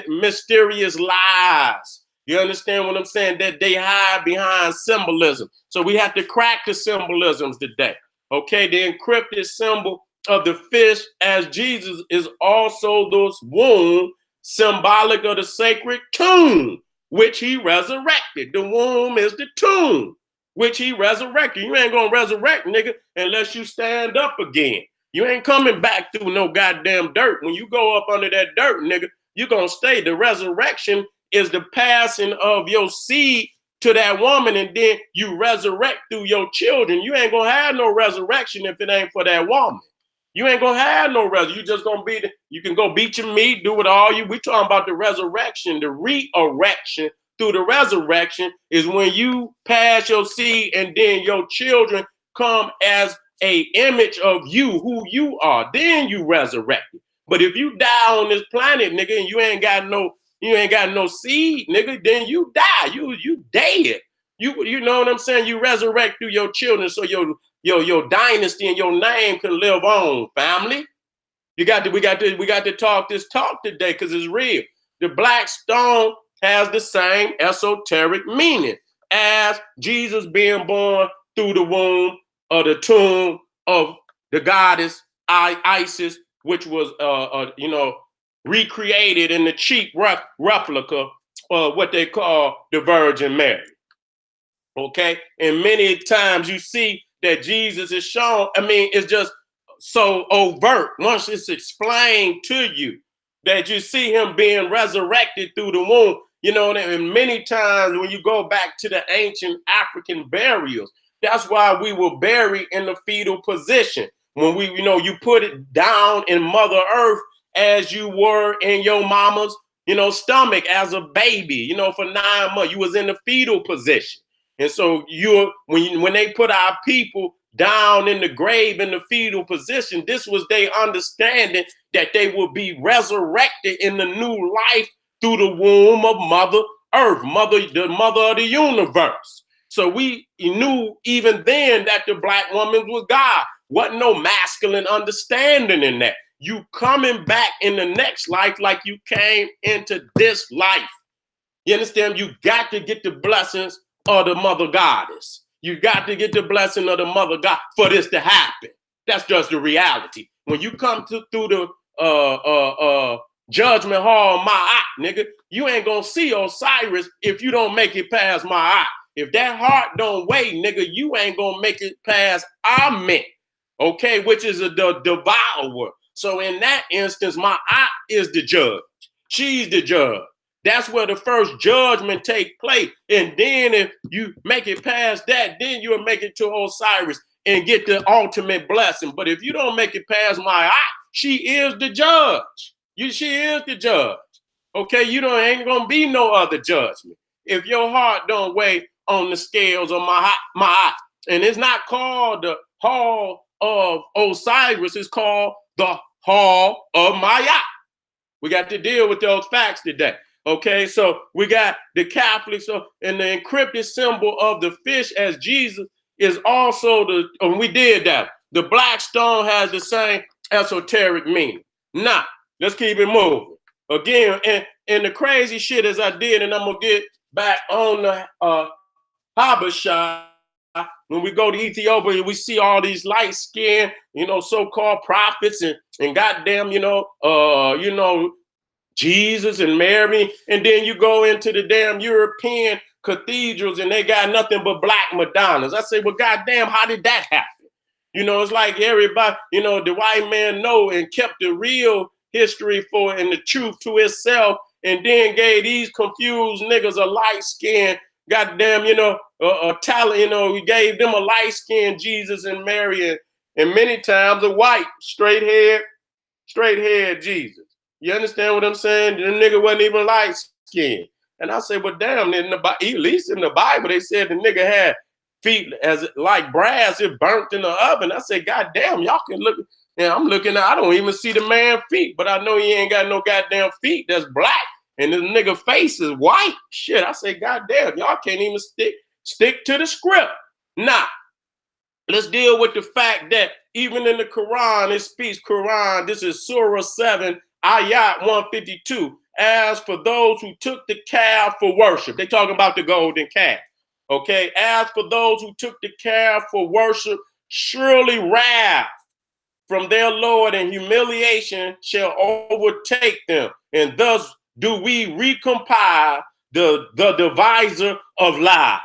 mysterious lies. You understand what I'm saying? That they hide behind symbolism. So we have to crack the symbolisms today. Okay, the encrypted symbol of the fish as Jesus is also those womb, symbolic of the sacred tomb, which he resurrected. The womb is the tomb, which he resurrected. You ain't gonna resurrect, nigga, unless you stand up again. You ain't coming back through no goddamn dirt. When you go up under that dirt, nigga, you're gonna stay. The resurrection is the passing of your seed to that woman, and then you resurrect through your children. You ain't gonna have no resurrection if it ain't for that woman. You ain't gonna have no resurrection. You just gonna be you can go beat your meat, do it all you. We talking about the resurrection, the re-erection through the resurrection is when you pass your seed and then your children come as a image of you, who you are. Then you resurrect. But if you die on this planet, nigga, and you ain't got no seed, nigga, then you die. You dead. You know what I'm saying? You resurrect through your children, so your dynasty and your name can live on, family. We got to talk this talk today, because it's real. The black stone has the same esoteric meaning as Jesus being born through the womb or the tomb of the goddess Isis, which was recreated in the cheap replica of what they call the Virgin Mary. Okay, and many times you see that Jesus is shown. I mean, it's just so overt once it's explained to you that you see him being resurrected through the womb. You know, and many times when you go back to the ancient African burials, that's why we were buried in the fetal position. When we, you put it down in Mother Earth as you were in your mama's, stomach as a baby, for 9 months. You was in the fetal position. And so when they put our people down in the grave in the fetal position, this was their understanding that they would be resurrected in the new life through the womb of Mother Earth, the mother of the universe. So we knew even then that the black woman was God. Wasn't no masculine understanding in that. You coming back in the next life like you came into this life. You understand? You got to get the blessings of the mother goddess. You got to get the blessing of the mother God for this to happen. That's just the reality. When you come through the judgment hall of Ma'at, nigga, you ain't gonna see Osiris if you don't make it past Ma'at. If that heart don't weigh, nigga, you ain't gonna make it past Amen. Okay, which is the devourer. So in that instance, Ma'at is the judge. She's the judge. That's where the first judgment take place. And then if you make it past that, then you'll make it to Osiris and get the ultimate blessing. But if you don't make it past my eye, she is the judge. She is the judge. Okay, ain't gonna be no other judgment. If your heart don't weigh on the scales of my eye. And it's not called the hall of Osiris, it's called the hall of Ma'at. We got to deal with those facts today. Okay, so we got the Catholics, and the encrypted symbol of the fish as Jesus is also we did that. The black stone has the same esoteric meaning. Now, let's keep it moving. Again, and the crazy shit as I did, and I'm going to get back on the Habasha. When we go to Ethiopia, we see all these light skinned, so-called prophets and goddamn, Jesus and Mary, and then you go into the damn European cathedrals and they got nothing but black Madonnas. I say, well, goddamn, how did that happen? It's like everybody, the white man know and kept the real history for and the truth to itself, and then gave these confused niggas a light skin, goddamn, a talent, we gave them a light skin Jesus and Mary, and many times a white straight haired Jesus. You understand what I'm saying? The nigga wasn't even light skinned. And I said, well, damn, at least in the Bible, they said the nigga had feet as like brass, it burnt in the oven. I said, God damn, y'all can look. And I'm looking at, I don't even see the man's feet, but I know he ain't got no goddamn feet that's black. And this nigga face is white. Shit, I say, God damn, y'all can't even stick to the script. Nah. Let's deal with the fact that even in the Quran, it speaks Quran. This is Surah 7, Ayat 152. As for those who took the calf for worship, they talking about the golden calf. Okay, as for those who took the calf for worship, surely wrath from their Lord and humiliation shall overtake them. And thus do we recompile the deviser of lies.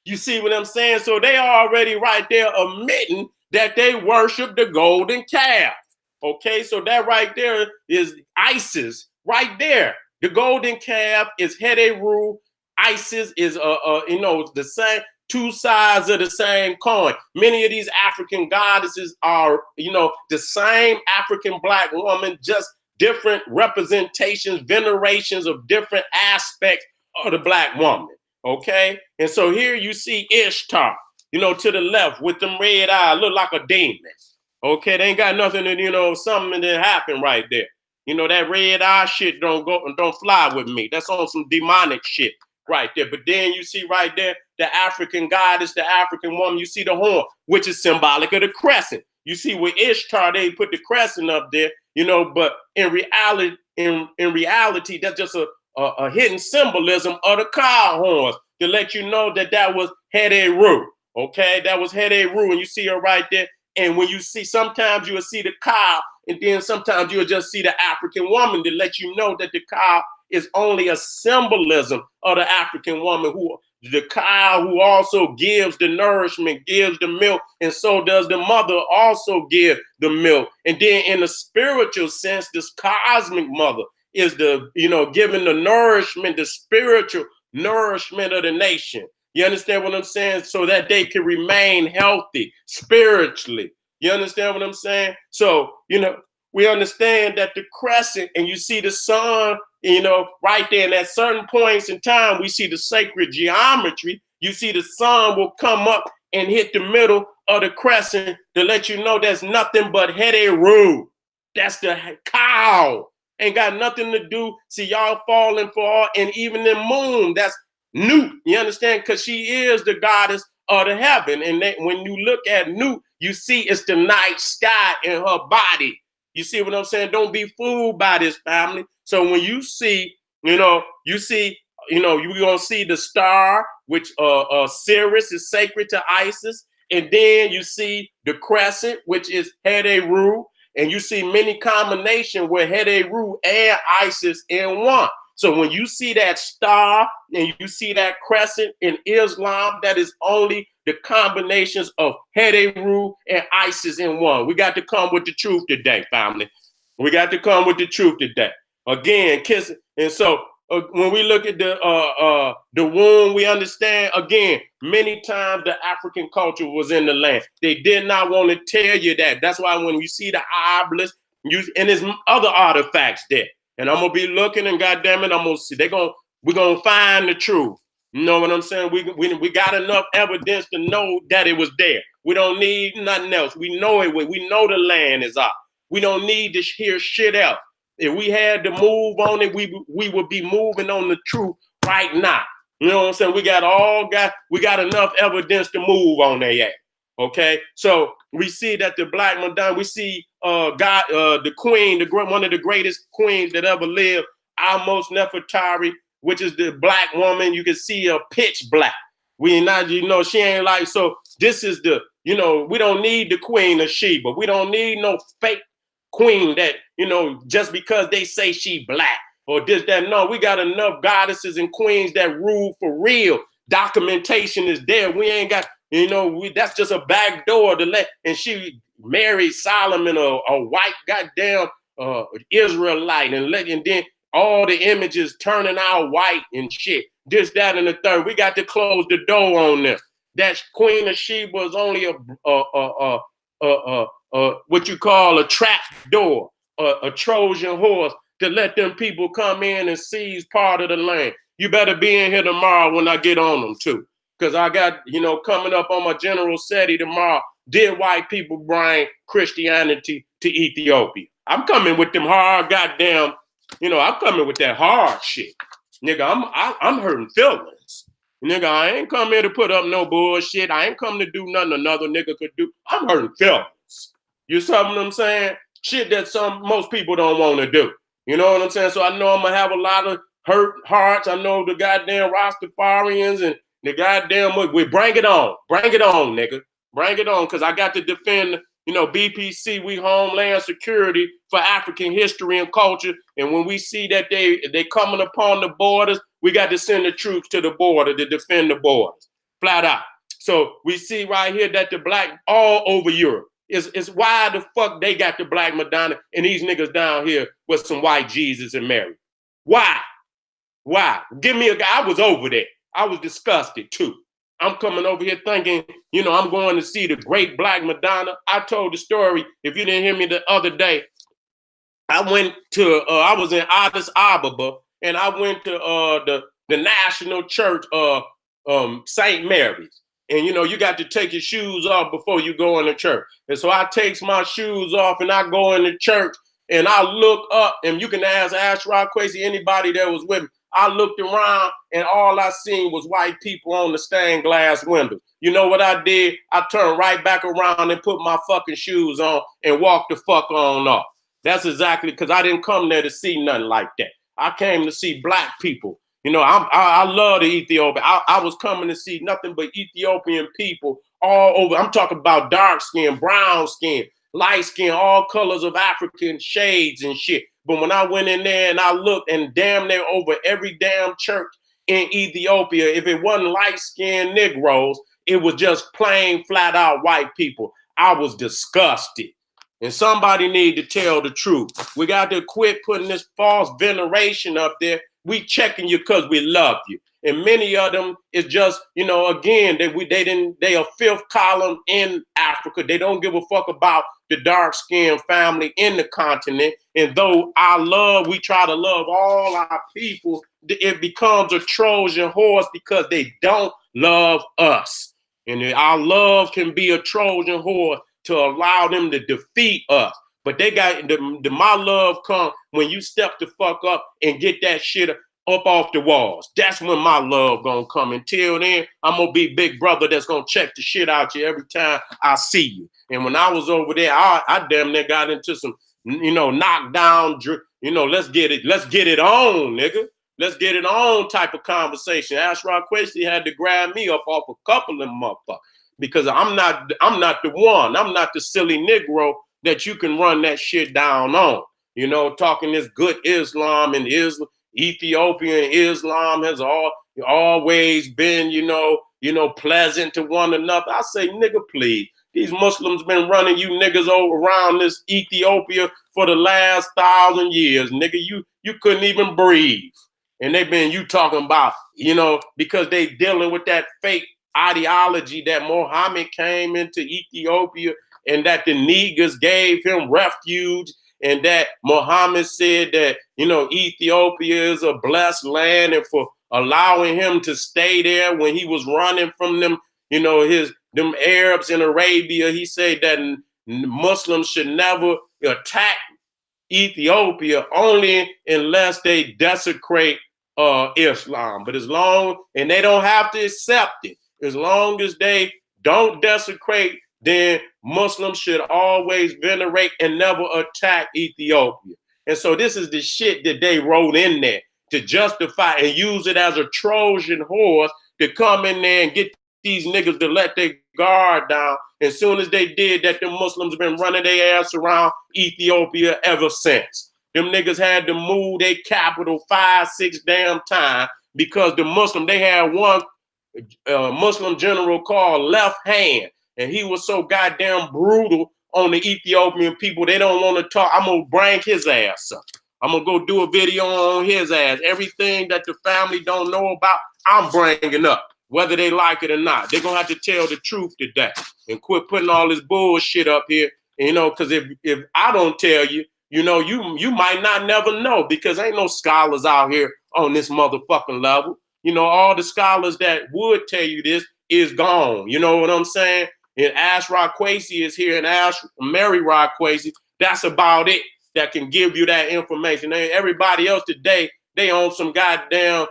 You see what I'm saying? So they are already right there admitting that they worship the golden calf. Okay, so that right there is Isis right there. The golden calf is Heru. Isis is the same, two sides of the same coin. Many of these African goddesses are, the same African black woman, just different representations, venerations of different aspects of the black woman. Okay, and so here you see Ishtar, to the left with them red eyes, look like a demon. Okay, they ain't got nothing to, something that happened right there. That red eye shit don't fly with me. That's on some demonic shit right there. But then you see right there the African goddess, the African woman. You see the horn, which is symbolic of the crescent. You see with Ishtar, they put the crescent up there, but in reality, that's just a hidden symbolism of the cow horns to let you know that was Heru. Okay, that was Heru, and you see her right there And when you see, sometimes you'll see the cow, and then sometimes you'll just see the African woman to let you know that the cow is only a symbolism of the African woman, who the cow who also gives the nourishment, gives the milk, and so does the mother also give the milk. And then in the spiritual sense, this cosmic mother is the, giving the nourishment, the spiritual nourishment of the nation. You understand what I'm saying? So that they can remain healthy spiritually. You understand what I'm saying? So, we understand that the crescent, and you see the sun, right there, and at certain points in time, we see the sacred geometry. You see the sun will come up and hit the middle of the crescent to let you know there's nothing but Heru. That's the cow. Ain't got nothing to do. See, y'all falling for all, and even the moon, that's Nut. You understand? Because she is the goddess of the heaven. And when you look at Nut, you see it's the night sky in her body. You see what I'm saying? Don't be fooled by this, family. So when you see, you're going to see the star, which Sirius is sacred to Isis. And then you see the crescent, which is Heru. And you see many combinations where Heru and Isis in one. So when you see that star and you see that crescent in Islam, that is only the combinations of Heru and Isis in one. We got to come with the truth today, family. We got to come with the truth today. Again, kissing. And so when we look at the womb, we understand, again, many times the African culture was in the land. They did not want to tell you that. That's why when you see the obelisk, and there's other artifacts there. And I'm gonna be looking, and goddamn it, I'm gonna see. We're gonna find the truth. You know what I'm saying? We got enough evidence to know that it was there. We don't need nothing else. We know it. We know the land is up. We don't need to hear shit else. If we had to move on it, we would be moving on the truth right now. You know what I'm saying? We got enough evidence to move on there. Okay, so we see that the Black Madonna, we see the queen, one of the greatest queens that ever lived, Almost Nefertari, which is the black woman. You can see her pitch black. We not, she ain't like, so this is the, we don't need the Queen of Sheba. We don't need no fake queen that, just because they say she black or this, that. No, we got enough goddesses and queens that rule for real. Documentation is there. We ain't got, that's just a back door to let, and she married Solomon, a white goddamn Israelite, and then all the images turning out white and shit. This, that, and the third. We got to close the door on them. That Queen of Sheba is only what you call a trap door, a Trojan horse to let them people come in and seize part of the land. You better be in here tomorrow when I get on them too. Because I got, coming up on my General Seti tomorrow, did white people bring Christianity to Ethiopia? I'm coming with them hard goddamn, I'm coming with that hard shit. Nigga, I'm hurting feelings. Nigga, I ain't come here to put up no bullshit. I ain't come to do nothing another nigga could do. I'm hurting feelings. You see what I'm saying? Shit that most people don't want to do. You know what I'm saying? So I know I'm going to have a lot of hurt hearts. I know the goddamn Rastafarians and the goddamn, we bring it on. Bring it on, nigga. Bring it on, because I got to defend, BPC, we Homeland Security for African history and culture. And when we see that they coming upon the borders, we got to send the troops to the border to defend the borders, flat out. So we see right here that the black all over Europe is why the fuck they got the Black Madonna and these niggas down here with some white Jesus and Mary. Why? Why? Give me a guy. I was over there. I was disgusted too. I'm coming over here thinking, I'm going to see the great Black Madonna. I told the story. If you didn't hear me the other day, I went to, I was in Addis Ababa, and I went to the National Church of St. Mary's. And, you got to take your shoes off before you go in the church. And so I takes my shoes off and I go in the church and I look up, and you can ask Rock Quasi, anybody that was with me. I looked around and all I seen was white people on the stained glass window. You know what I did? I turned right back around and put my fucking shoes on and walked the fuck on off. That's exactly, because I didn't come there to see nothing like that. I came to see black people. I love the Ethiopia. I was coming to see nothing but Ethiopian people all over. I'm talking about dark skin, brown skin, light skin, all colors of African shades and shit. But when I went in there and I looked, and damn near over every damn church in Ethiopia, if it wasn't light skinned Negroes, it was just plain flat out white people. I was disgusted. And somebody need to tell the truth. We got to quit putting this false veneration up there. We checking you because we love you. And many of them is just, again, they are fifth column in Africa. They don't give a fuck about the dark skinned family in the continent. And though we try to love all our people, it becomes a Trojan horse because they don't love us. And our love can be a Trojan horse to allow them to defeat us. But they got my love come when you step the fuck up and get that shit up off the walls. That's when my love gonna come. Until then, I'm gonna be big brother that's gonna check the shit out you every time I see you. And when I was over there, I damn near got into some, knockdown, let's get it on, nigga. Let's get it on type of conversation. Ashraf Quasi had to grab me up off a couple of motherfuckers because I'm not the one. I'm not the silly Negro that you can run that shit down on. Talking this good Islam and Ethiopian Islam has always been, pleasant to one another. I say, nigga, please. These Muslims been running you niggas around this Ethiopia for the last 1,000 years. Nigga, you couldn't even breathe. And you talking about, because they dealing with that fake ideology that Muhammad came into Ethiopia and that the Negroes gave him refuge, and that Muhammad said that, Ethiopia is a blessed land, and for allowing him to stay there when he was running from them, them Arabs in Arabia. He said that Muslims should never attack Ethiopia only unless they desecrate Islam. But and they don't have to accept it. As long as they don't desecrate, then Muslims should always venerate and never attack Ethiopia. And so this is the shit that they wrote in there to justify and use it as a Trojan horse to come in there and get these niggas to let their guard down. As soon as they did that, the Muslims have been running their ass around Ethiopia ever since. Them niggas had to move their capital 5-6 damn times because they had one Muslim general called Left Hand, and he was so goddamn brutal on the Ethiopian people. They don't want to talk. I'm gonna bring his ass up. I'm gonna go do a video on his ass. Everything that the family don't know about, I'm bringing up, whether they like it or not. They're gonna have to tell the truth today and quit putting all this bullshit up here. Because if I don't tell you, you might not never know, because ain't no scholars out here on this motherfucking level. All the scholars that would tell you this is gone. You know what I'm saying? And Ashraf Quasi is here, and Mary Rod Quasi. That's about it that can give you that information. And everybody else today, they own some goddamn,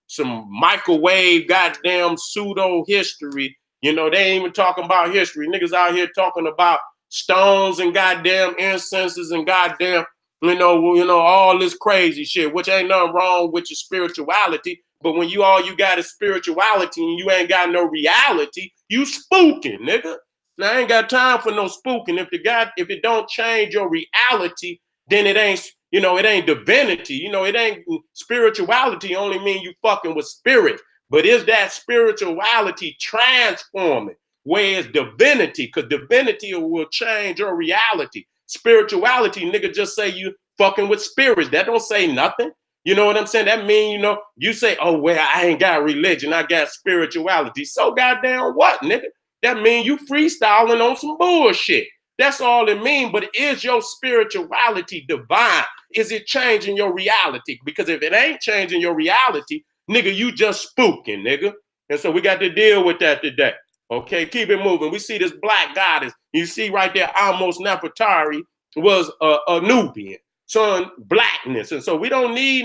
some microwave goddamn pseudo history. They ain't even talking about history. Niggas out here talking about stones and goddamn incenses and goddamn, all this crazy shit, which ain't nothing wrong with your spirituality. But when all you got is spirituality and you ain't got no reality, you spooking, nigga. Now, I ain't got time for no spooking. If it don't change your reality, then it ain't, it ain't divinity. It ain't spirituality. Only mean you fucking with spirit. But is that spirituality transforming? Where is divinity? Because divinity will change your reality. Spirituality, nigga, just say you fucking with spirits. That don't say nothing. You know what I'm saying? That mean, you say, oh, well, I ain't got religion. I got spirituality. So goddamn what, nigga? That mean you freestyling on some bullshit. That's all it mean. But is your spirituality divine? Is it changing your reality? Because if it ain't changing your reality, nigga, you just spooking, nigga. And so we got to deal with that today. Okay, keep it moving. We see this black goddess. You see right there, almost Nefertari was a Nubian, showing blackness. And so we don't need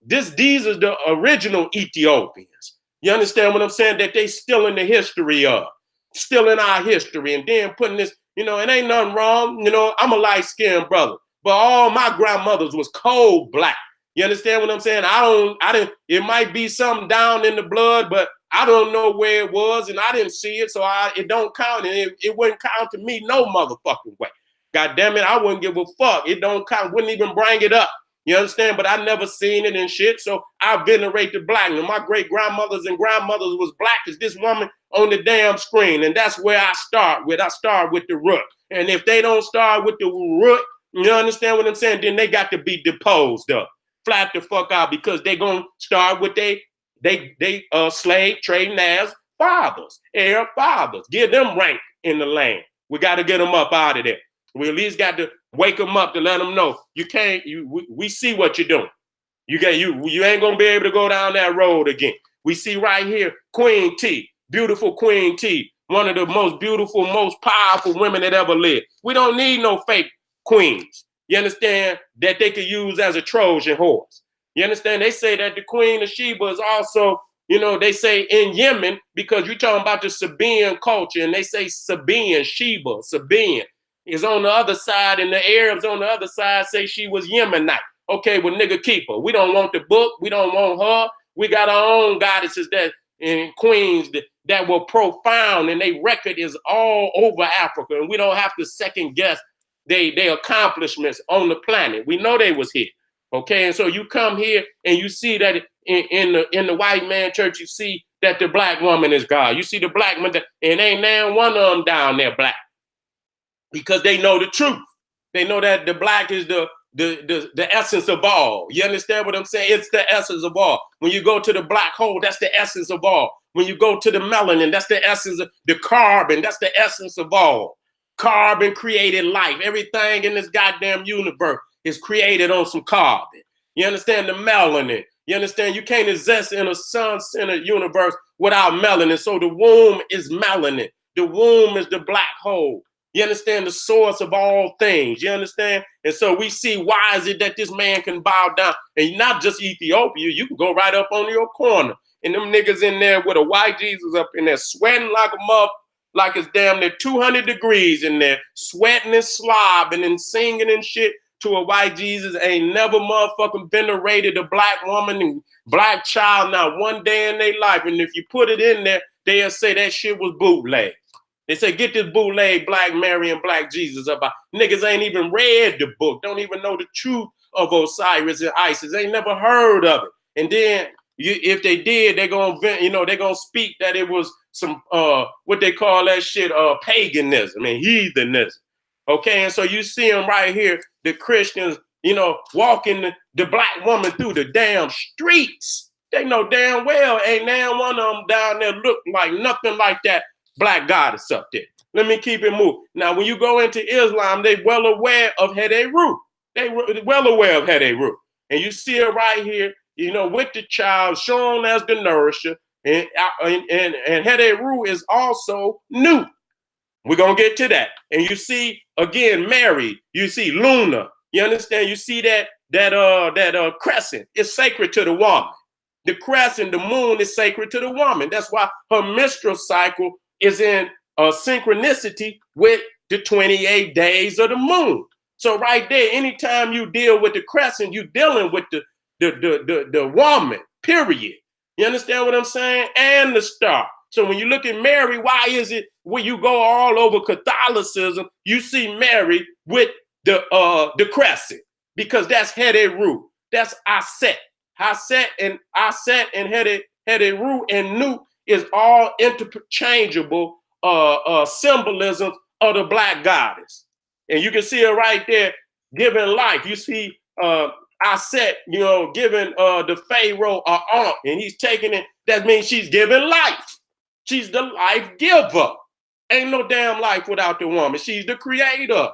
these are the original Ethiopians. You understand what I'm saying? That they still in the history of, still in our history. And then putting this, it ain't nothing wrong. I'm a light-skinned brother, but all my grandmothers was cold black. You understand what I'm saying? It might be something down in the blood, but I don't know where it was, and I didn't see it, so it don't count, and it wouldn't count to me no motherfucking way. God damn it, I wouldn't give a fuck. It don't count, wouldn't even bring it up. You understand? But I never seen it and shit, so I venerate the black. And my great grandmothers and grandmothers was black as this woman on the damn screen, and that's where I start with. I start with the root, and if they don't start with the root, you understand what I'm saying? Then they got to be deposed up, flat the fuck out, because they gonna start with they slave trading as fathers, heir fathers. Give them rank in the land. We got to get them up out of there. We at least got to wake them up to let them know you can't. We see what you're doing. You ain't gonna be able to go down that road again. We see right here, Queen T, beautiful Queen T, one of the most beautiful, most powerful women that ever lived. We don't need no fake queens. You understand, that they could use as a Trojan horse. You understand? They say that the Queen of Sheba is also, they say in Yemen, because you're talking about the Sabaean culture, and they say Sabaean, Sabaean is on the other side, and the Arabs on the other side say she was Yemenite. Okay, well, nigga, keep her. We don't want the book. We don't want her. We got our own goddesses and queens that were profound, and their record is all over Africa, and we don't have to second guess their accomplishments on the planet. We know they was here. Okay, and so you come here and you see that in the white man church, you see that the black woman is God. You see the black man, and ain't now one of them down there black, because they know the truth. They know that the black is the essence of all. You understand what I'm saying? It's the essence of all. When you go to the black hole, that's the essence of all. When you go to the melanin, that's the essence of the carbon. That's the essence of all. Carbon created life. Everything in this goddamn universe is created on some carbon. You understand? The melanin. You understand? You can't exist in a sun-centered universe without melanin. So the womb is melanin. The womb is the black hole. You understand? The source of all things. You understand? And so we see, why is it that this man can bow down? And not just Ethiopia. You can go right up on your corner. And them niggas in there with a white Jesus up in there sweating like a muff, like it's damn near 200 degrees in there, sweating and slobbing and singing and shit to a white Jesus. Ain't never motherfucking venerated a black woman and black child not one day in their life. And if you put it in there, they'll say that shit was bootleg. They say, get this bootleg Black Mary and Black Jesus up. Niggas ain't even read the book, don't even know the truth of Osiris and Isis. Ain't never heard of it. And then if they did, they're gonna speak that it was some what they call that shit paganism and heathenism. Okay, and so you see them right here, the Christians, walking the black woman through the damn streets. They know damn well ain't now one of them down there look like nothing like that black goddess up there. Let me keep it moving. Now, when you go into Islam, they well aware of Heru. They well aware of Heru. And you see it right here, with the child shown as the nourisher. And Heru is also new. We're going to get to that. And you see, again, Mary, you see Luna. You understand? You see that crescent is sacred to the woman. The crescent, the moon, is sacred to the woman. That's why her menstrual cycle is in synchronicity with the 28 days of the moon. So right there, anytime you deal with the crescent, you're dealing with the woman, period. You understand what I'm saying? And the star. So when you look at Mary, why is it when you go all over Catholicism, you see Mary with the crescent? Because that's Heru. That's Aset. Aset and Heru and Nu is all interchangeable symbolisms of the black goddess. And you can see it right there, giving life. You see Aset, giving the Pharaoh an aunt, and he's taking it. That means she's giving life. She's the life giver. Ain't no damn life without the woman. She's the creator.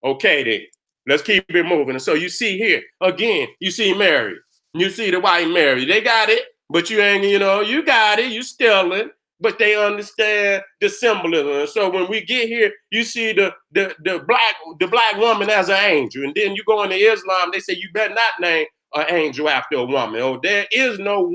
Okay, then. Let's keep it moving. And so you see here, again, you see Mary. You see the white Mary. They got it, but you ain't, you got it. You stealing, but they understand the symbolism. And so when we get here, you see the black woman as an angel. And then you go into Islam, they say you better not name an angel after a woman. Oh, there is no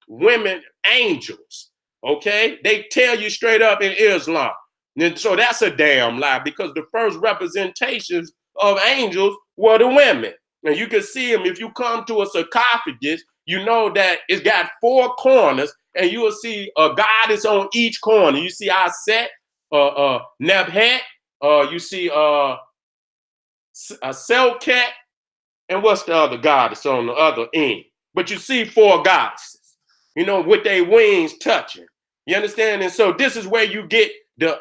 women angels. Okay? They tell you straight up in Islam. And so that's a damn lie, because the first representations of angels were the women. And you can see them if you come to a sarcophagus, you know that it's got four corners and you will see a goddess on each corner. You see Set, Nebhet, you see a Selket, and what's the other goddess on the other end? But you see 4 goddesses, with their wings touching. You understand? And so this is where you get the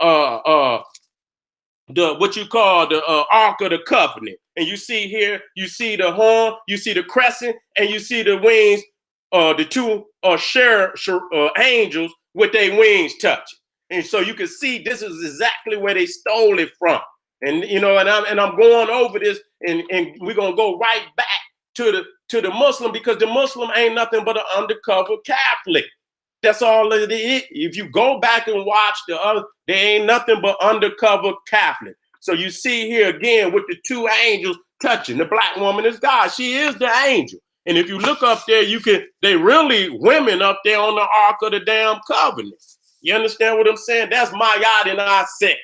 what you call the Ark of the Covenant. And you see here, you see the horn, you see the crescent, and you see the wings, the 2 angels with their wings touching. And so you can see this is exactly where they stole it from. And I'm going over this, and we're gonna go right back to the Muslim, because the Muslim ain't nothing but an undercover Catholic. That's all it is. If you go back and watch the other, they ain't nothing but undercover Catholic. So you see here again with the 2 angels touching. The black woman is God. She is the angel. And if you look up there, they really women up there on the Ark of the damn Covenant. You understand what I'm saying? That's Mayat and Set,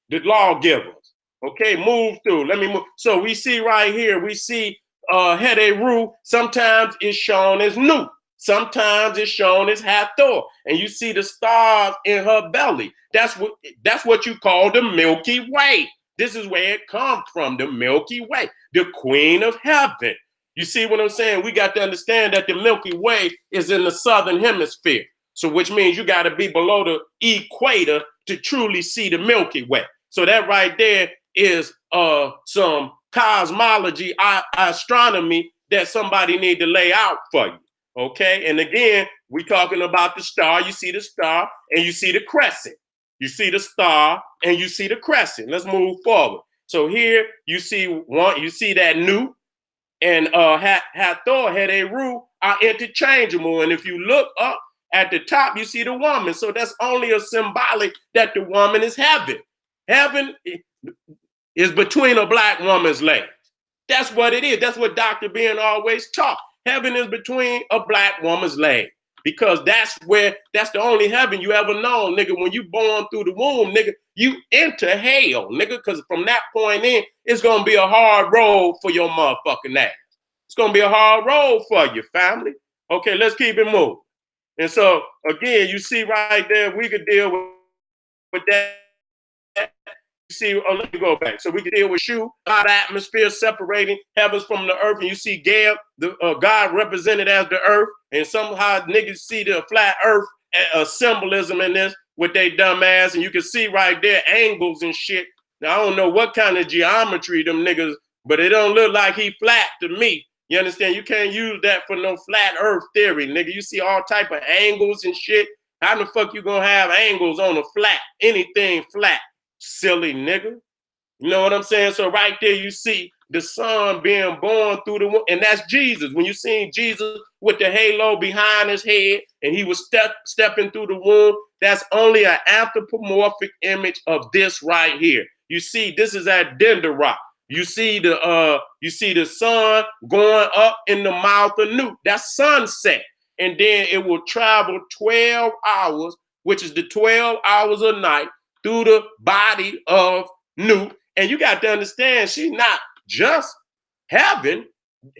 the lawgivers. Okay, move through. Let me move. So we see right here, we see Heru. Sometimes it's shown as Nu. Sometimes it's shown as Hathor, and you see the stars in her belly. That's what you call the Milky Way. This is where it comes from, the Milky Way, the Queen of Heaven. You see what I'm saying? We got to understand that the Milky Way is in the southern hemisphere. So which means you got to be below the equator to truly see the Milky Way. So that right there is some cosmology, astronomy that somebody need to lay out for you. Okay, and again, we're talking about the star. You see the star and you see the crescent. You see the star and you see the crescent. Let's move forward. So here you see that Nu and Hathor, Heru are interchangeable. And if you look up at the top, you see the woman. So that's only a symbolic that the woman is heaven. Heaven is between a black woman's legs. That's what it is. That's what Dr. Ben always taught. Heaven is between a black woman's leg, because that's the only heaven you ever known, nigga. When you born through the womb, nigga, you enter hell, nigga, because from that point in, it's going to be a hard road for your motherfucking ass. It's going to be a hard road for your family. Okay, let's keep it moving. And so, again, you see right there, we could deal with that. See, let me go back. So we can deal with Shu, God atmosphere separating heavens from the earth, and you see Gab, the God represented as the earth, and somehow niggas see the flat earth symbolism in this with they dumb ass, and you can see right there angles and shit. Now I don't know what kind of geometry them niggas, but it don't look like he flat to me. You understand? You can't use that for no flat earth theory, nigga. You see all type of angles and shit. How the fuck you gonna have angles on a flat? Anything flat? Silly nigga. You know what I'm saying? So right there you see the son being born through the womb, and that's Jesus. When you see Jesus with the halo behind his head and he was stepping through the womb, that's only an anthropomorphic image of this right here. You see, this is at Denderah. You see the sun going up in the mouth of Nu. That's sunset. And then it will travel 12 hours, which is the 12 hours a night, through the body of Nu. And you got to understand, she's not just heaven.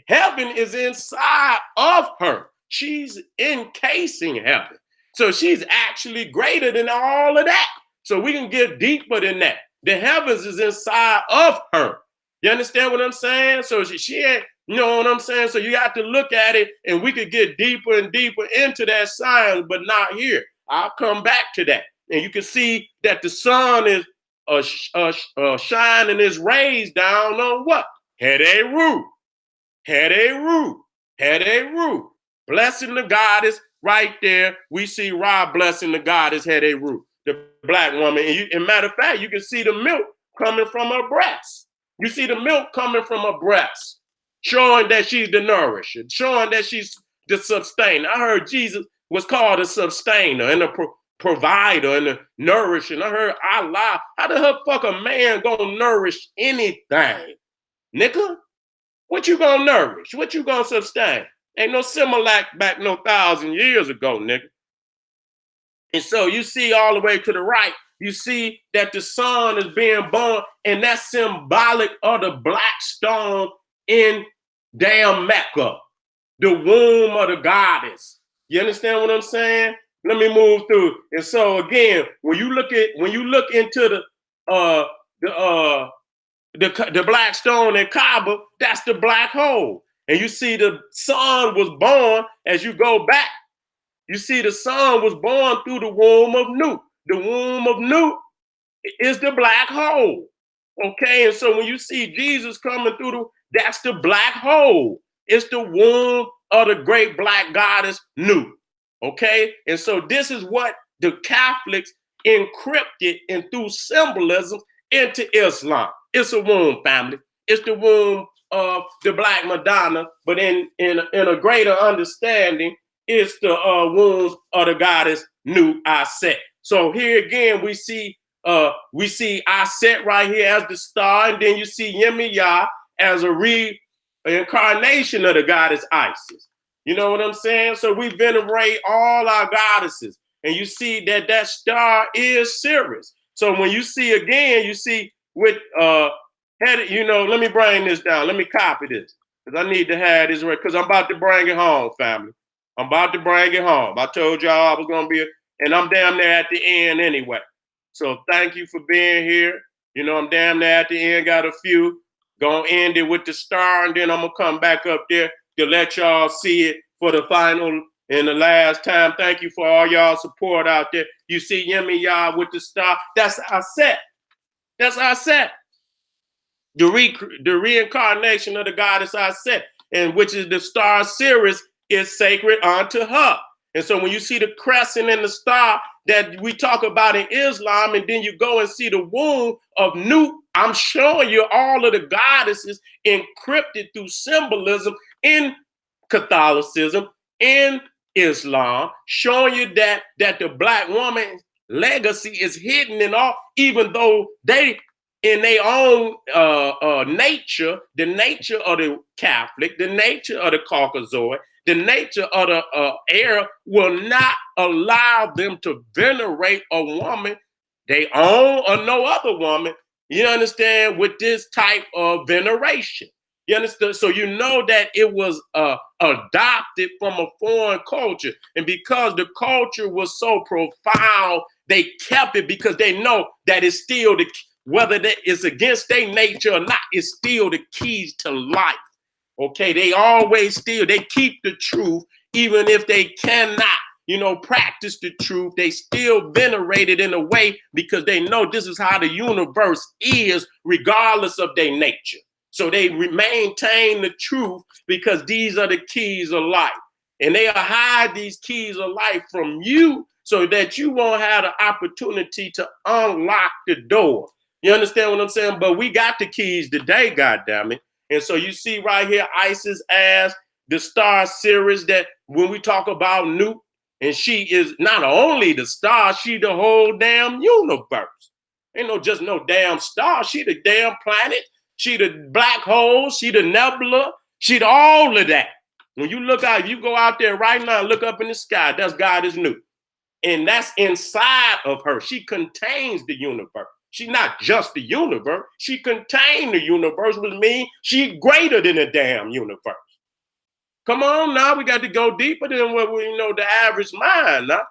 Heaven is inside of her. She's encasing heaven. So she's actually greater than all of that. So we can get deeper than that. The heavens is inside of her. You understand what I'm saying? So she ain't, you know what I'm saying? So you have to look at it, and we could get deeper and deeper into that science, but not here. I'll come back to that. And you can see that the sun is shining his rays down on what? Heru. Heru. Heru. Blessing the goddess right there. We see Ra blessing the goddess Heru, the black woman. And matter of fact, you can see the milk coming from her breast. You see the milk coming from her breast, showing that she's the nourisher, showing that she's the sustainer. I heard Jesus was called a sustainer and a provider and a nourisher. I heard Allah. How the hell fuck a man gonna nourish anything? Nigga, what you gonna nourish? What you gonna sustain? Ain't no Similac back no 1,000 years ago, nigga. And so you see all the way to the right, you see that the son is being born, and that's symbolic of the black stone in damn Mecca, the womb of the goddess. You understand what I'm saying? Let me move through. And so again, when you look into the black stone in Kaaba, that's the black hole. And you see the sun was born as you go back. You see the sun was born through the womb of Nut. The womb of Nut is the black hole. Okay, and so when you see Jesus coming through, that's the black hole. It's the womb of the great black goddess Nut. Okay, and so this is what the Catholics encrypted and through symbolism into Islam. It's a womb, family. It's the womb of the black Madonna, but in a greater understanding, it's the womb of the goddess Nut Aset. So here again, we see Aset right here as the star, and then you see Yemiyah as a reincarnation of the goddess Isis. You know what I'm saying? So we venerate all our goddesses, and you see that that star is Sirius. So when you see again, you see with let me bring this down. Let me copy this because I need to have this right because I'm about to bring it home, family. I'm about to bring it home. I told y'all I was gonna be, and I'm damn near at the end anyway. So thank you for being here. You know, I'm damn near at the end, got a few. Gonna end it with the star, and then I'm gonna come back up there to let y'all see it for the final and the last time. Thank you for all y'all support out there. You see Yemiyah with the star. That's Aset. That's Aset. The reincarnation of the goddess Aset, and which is the star Sirius, is sacred unto her. And so when you see the crescent and the star that we talk about in Islam, and then you go and see the womb of Nut, I'm showing you all of the goddesses encrypted through symbolism in Catholicism, in Islam, showing you that the black woman's legacy is hidden in all, even though they, in their own nature, the nature of the Catholic, the nature of the Caucasoid, the nature of the Arab will not allow them to venerate a woman they own or no other woman, you understand, with this type of veneration. You understand? So you know that it was adopted from a foreign culture. And because the culture was so profound, they kept it because they know that it's still whether that is against their nature or not, it's still the keys to life. Okay, they keep the truth, even if they cannot, practice the truth. They still venerate it in a way because they know this is how the universe is, regardless of their nature. So they maintain the truth because these are the keys of life. And they'll hide these keys of life from you so that you won't have the opportunity to unlock the door. You understand what I'm saying? But we got the keys today, goddammit. And so you see right here, Isis as the star Sirius, that when we talk about Nut, and she is not only the star, she the whole damn universe. Ain't just no damn star. She the damn planet. She the black hole. She the nebula. She the all of that. When you look out, you go out there right now, look up in the sky. That's Goddess Nut. And that's inside of her. She contains the universe. She's not just the universe. She contains the universe, which means she's greater than the damn universe. Come on now, we got to go deeper than what the average mind now.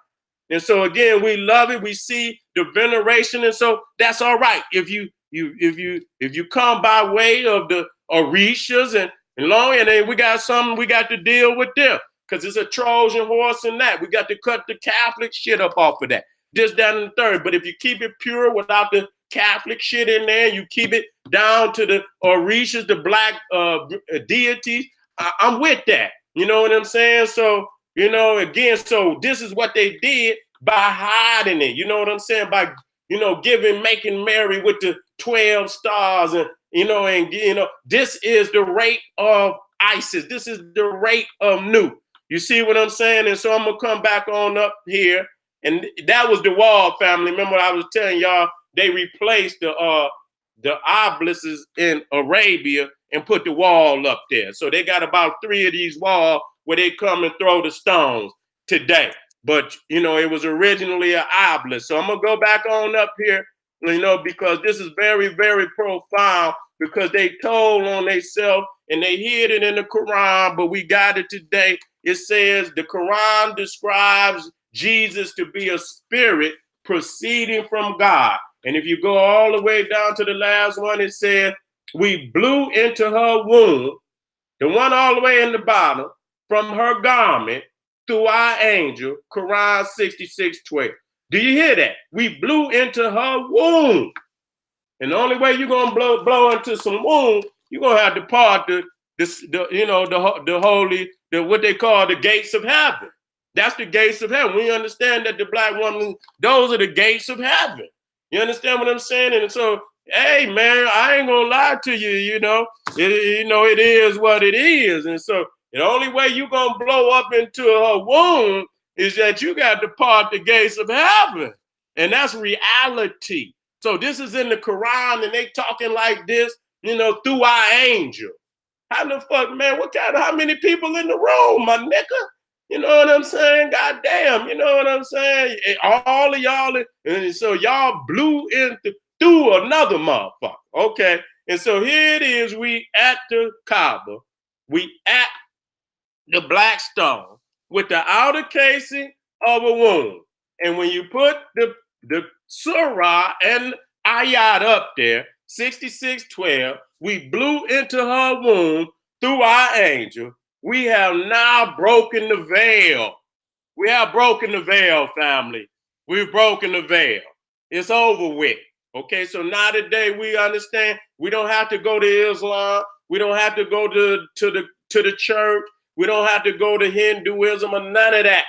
And so again, we love it. We see the veneration, and so that's all right. If you come by way of the Orishas and then we got something we got to deal with them because it's a Trojan horse and that. We got to cut the Catholic shit up off of that. Just down in the third. But if you keep it pure without the Catholic shit in there, you keep it down to the Orishas, the black deities, I'm with that. You know what I'm saying? So, again, so this is what they did by hiding it. You know what I'm saying? By, making Mary with the 12 stars and this is the rate of Isis. This is the rate of Nut. You see what I'm saying? And so I'm going to come back on up here. And that was the wall, family. Remember I was telling y'all, they replaced the obelisks in Arabia and put the wall up there. So they got about 3 of these walls where they come and throw the stones today. But, it was originally an obelisk. So I'm going to go back on up here, because this is very, very profound because they told on themselves and they hid it in the Quran, but we got it today it says the Quran describes Jesus to be a spirit proceeding from God. And if you go all the way down to the last one, it said, we blew into her womb, the one all the way in the bottom, from her garment through our angel, Quran 66:12. Do you hear that? We blew into her womb. And the only way you're gonna blow into some womb, you're gonna have to part the holy, what they call the gates of heaven. That's the gates of heaven. We understand that the black woman, those are the gates of heaven. You understand what I'm saying? And so, hey man, I ain't gonna lie to you. It is what it is. And so, the only way you're gonna blow up into her womb is that you got to part the gates of heaven, and that's reality. So this is in the Quran, and they talking like this, through our angel. How the fuck, man? How many people in the room, my nigga? You know what I'm saying? God damn, you know what I'm saying? All of y'all, and so y'all blew through another motherfucker. Okay. And so here it is, we at the Kaaba, we at the black stone with the outer casing of a womb. And when you put the surah and ayat up there, 66:12, we blew into her womb through our angel. We have now broken the veil. We have broken the veil, family. We've broken the veil. It's over with. Okay, so now today we understand we don't have to go to Islam. We don't have to go to the church. We don't have to go to Hinduism or none of that.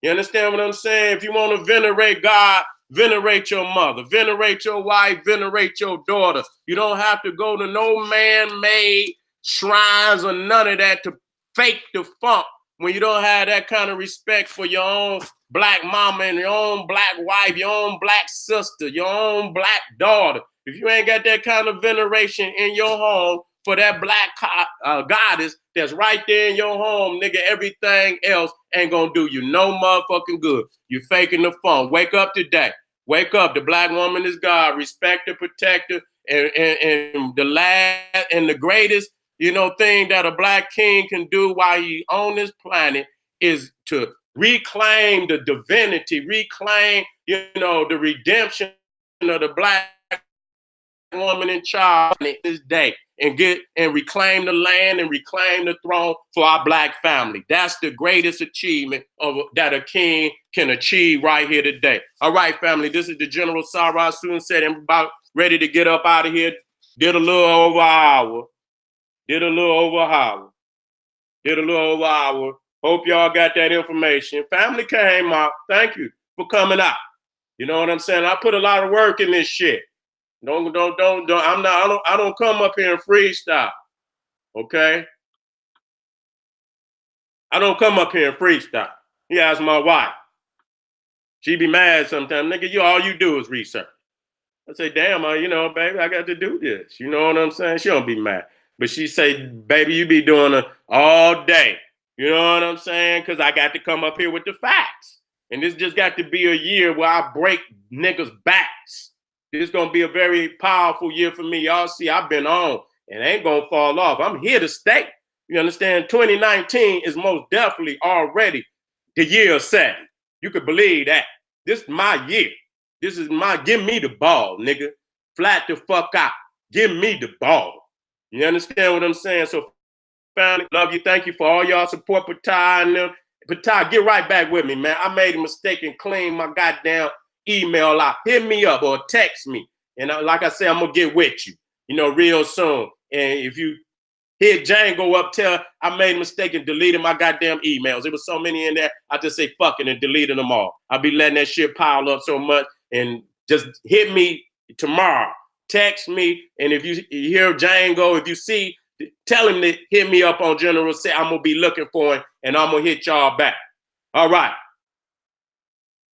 You understand what I'm saying? If you want to venerate God, venerate your mother, venerate your wife, venerate your daughter. You don't have to go to no man-made shrines or none of that to fake the funk when you don't have that kind of respect for your own black mama and your own black wife, your own black sister, your own black daughter. If you ain't got that kind of veneration in your home for that black goddess that's right there in your home, nigga, everything else ain't gonna do you no motherfucking good. You faking the fun. Wake up today. Wake up. The black woman is God. Respect her, protect her, and the last and the greatest, thing that a black king can do while he on this planet is to reclaim the divinity, reclaim, the redemption of the black woman in charge this day, and reclaim the land and reclaim the throne for our black family. That's the greatest achievement that a king can achieve right here today. All right, family, this is the General Sarah Suten said. I'm about ready to get up out of here. Did a little over an hour. Did a little over an hour. Hope y'all got that information. Family came out. Thank you for coming out. You know what I'm saying? I put a lot of work in this shit. Don't. I don't come up here and freestyle. Okay? I don't come up here and freestyle. You ask my wife. She be mad sometimes. Nigga, all you do is research. I say, damn, baby, I got to do this. You know what I'm saying? She don't be mad. But she say, baby, you be doing it all day. You know what I'm saying? Because I got to come up here with the facts. And this just got to be a year where I break niggas' backs. This is going to be a very powerful year for me. Y'all see, I've been on and ain't going to fall off. I'm here to stay. You understand? 2019 is most definitely already the year of Seti. You could believe that. This is my year. Give me the ball, nigga. Flat the fuck out. Give me the ball. You understand what I'm saying? So, family, love you. Thank you for all y'all support, Patai and them. Patai, get right back with me, man. I made a mistake and cleaned my goddamn email out. Hit me up or text me. And like I said, I'm going to get with you, real soon. And if you hit Django up, tell I made a mistake and deleted my goddamn emails. There was so many in there, I just say fuck it and deleted them all. I'll be letting that shit pile up so much. And just hit me tomorrow. Text me. And if you hear Django, if you see, tell him to hit me up on General Seti. I'm going to be looking for him and I'm going to hit y'all back. All right.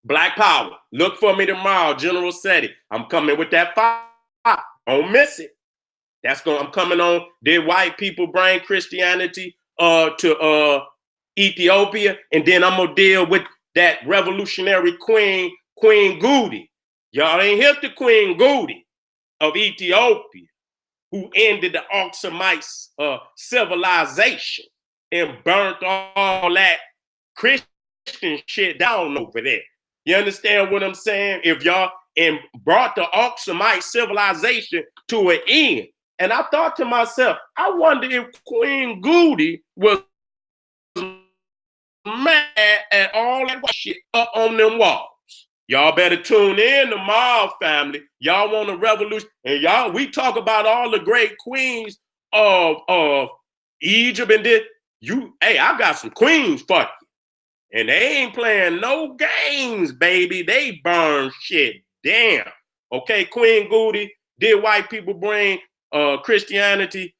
Black Power. Look for me tomorrow, General Seti. I'm coming with that fire. Don't miss it. I'm coming on. Did white people bring Christianity to Ethiopia? And then I'm going to deal with that revolutionary queen, Queen Goody. Y'all ain't hip to Queen Goody of Ethiopia, who ended the Oxumite civilization. and burnt all that Christian shit down over there. You understand what I'm saying? If y'all and brought the Oxumite civilization to an end. And I thought to myself, I wonder if Queen Goody was mad at all that shit up on them walls. Y'all better tune in to Mob Family. Y'all want a revolution. And y'all, we talk about all the great queens of Egypt and this. Hey, I got some queens for you. And they ain't playing no games, baby. They burn shit down. Okay, Queen Goody, did white people bring Christianity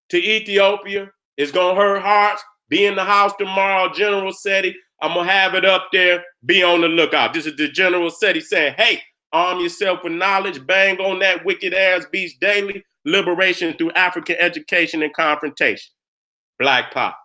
to Ethiopia? It's gonna hurt hearts. Be in the house tomorrow, General Seti. I'm gonna have it up there. Be on the lookout. This is the General Seti saying, hey, arm yourself with knowledge. Bang on that wicked ass beast daily. Liberation through African education and confrontation. Black Pop.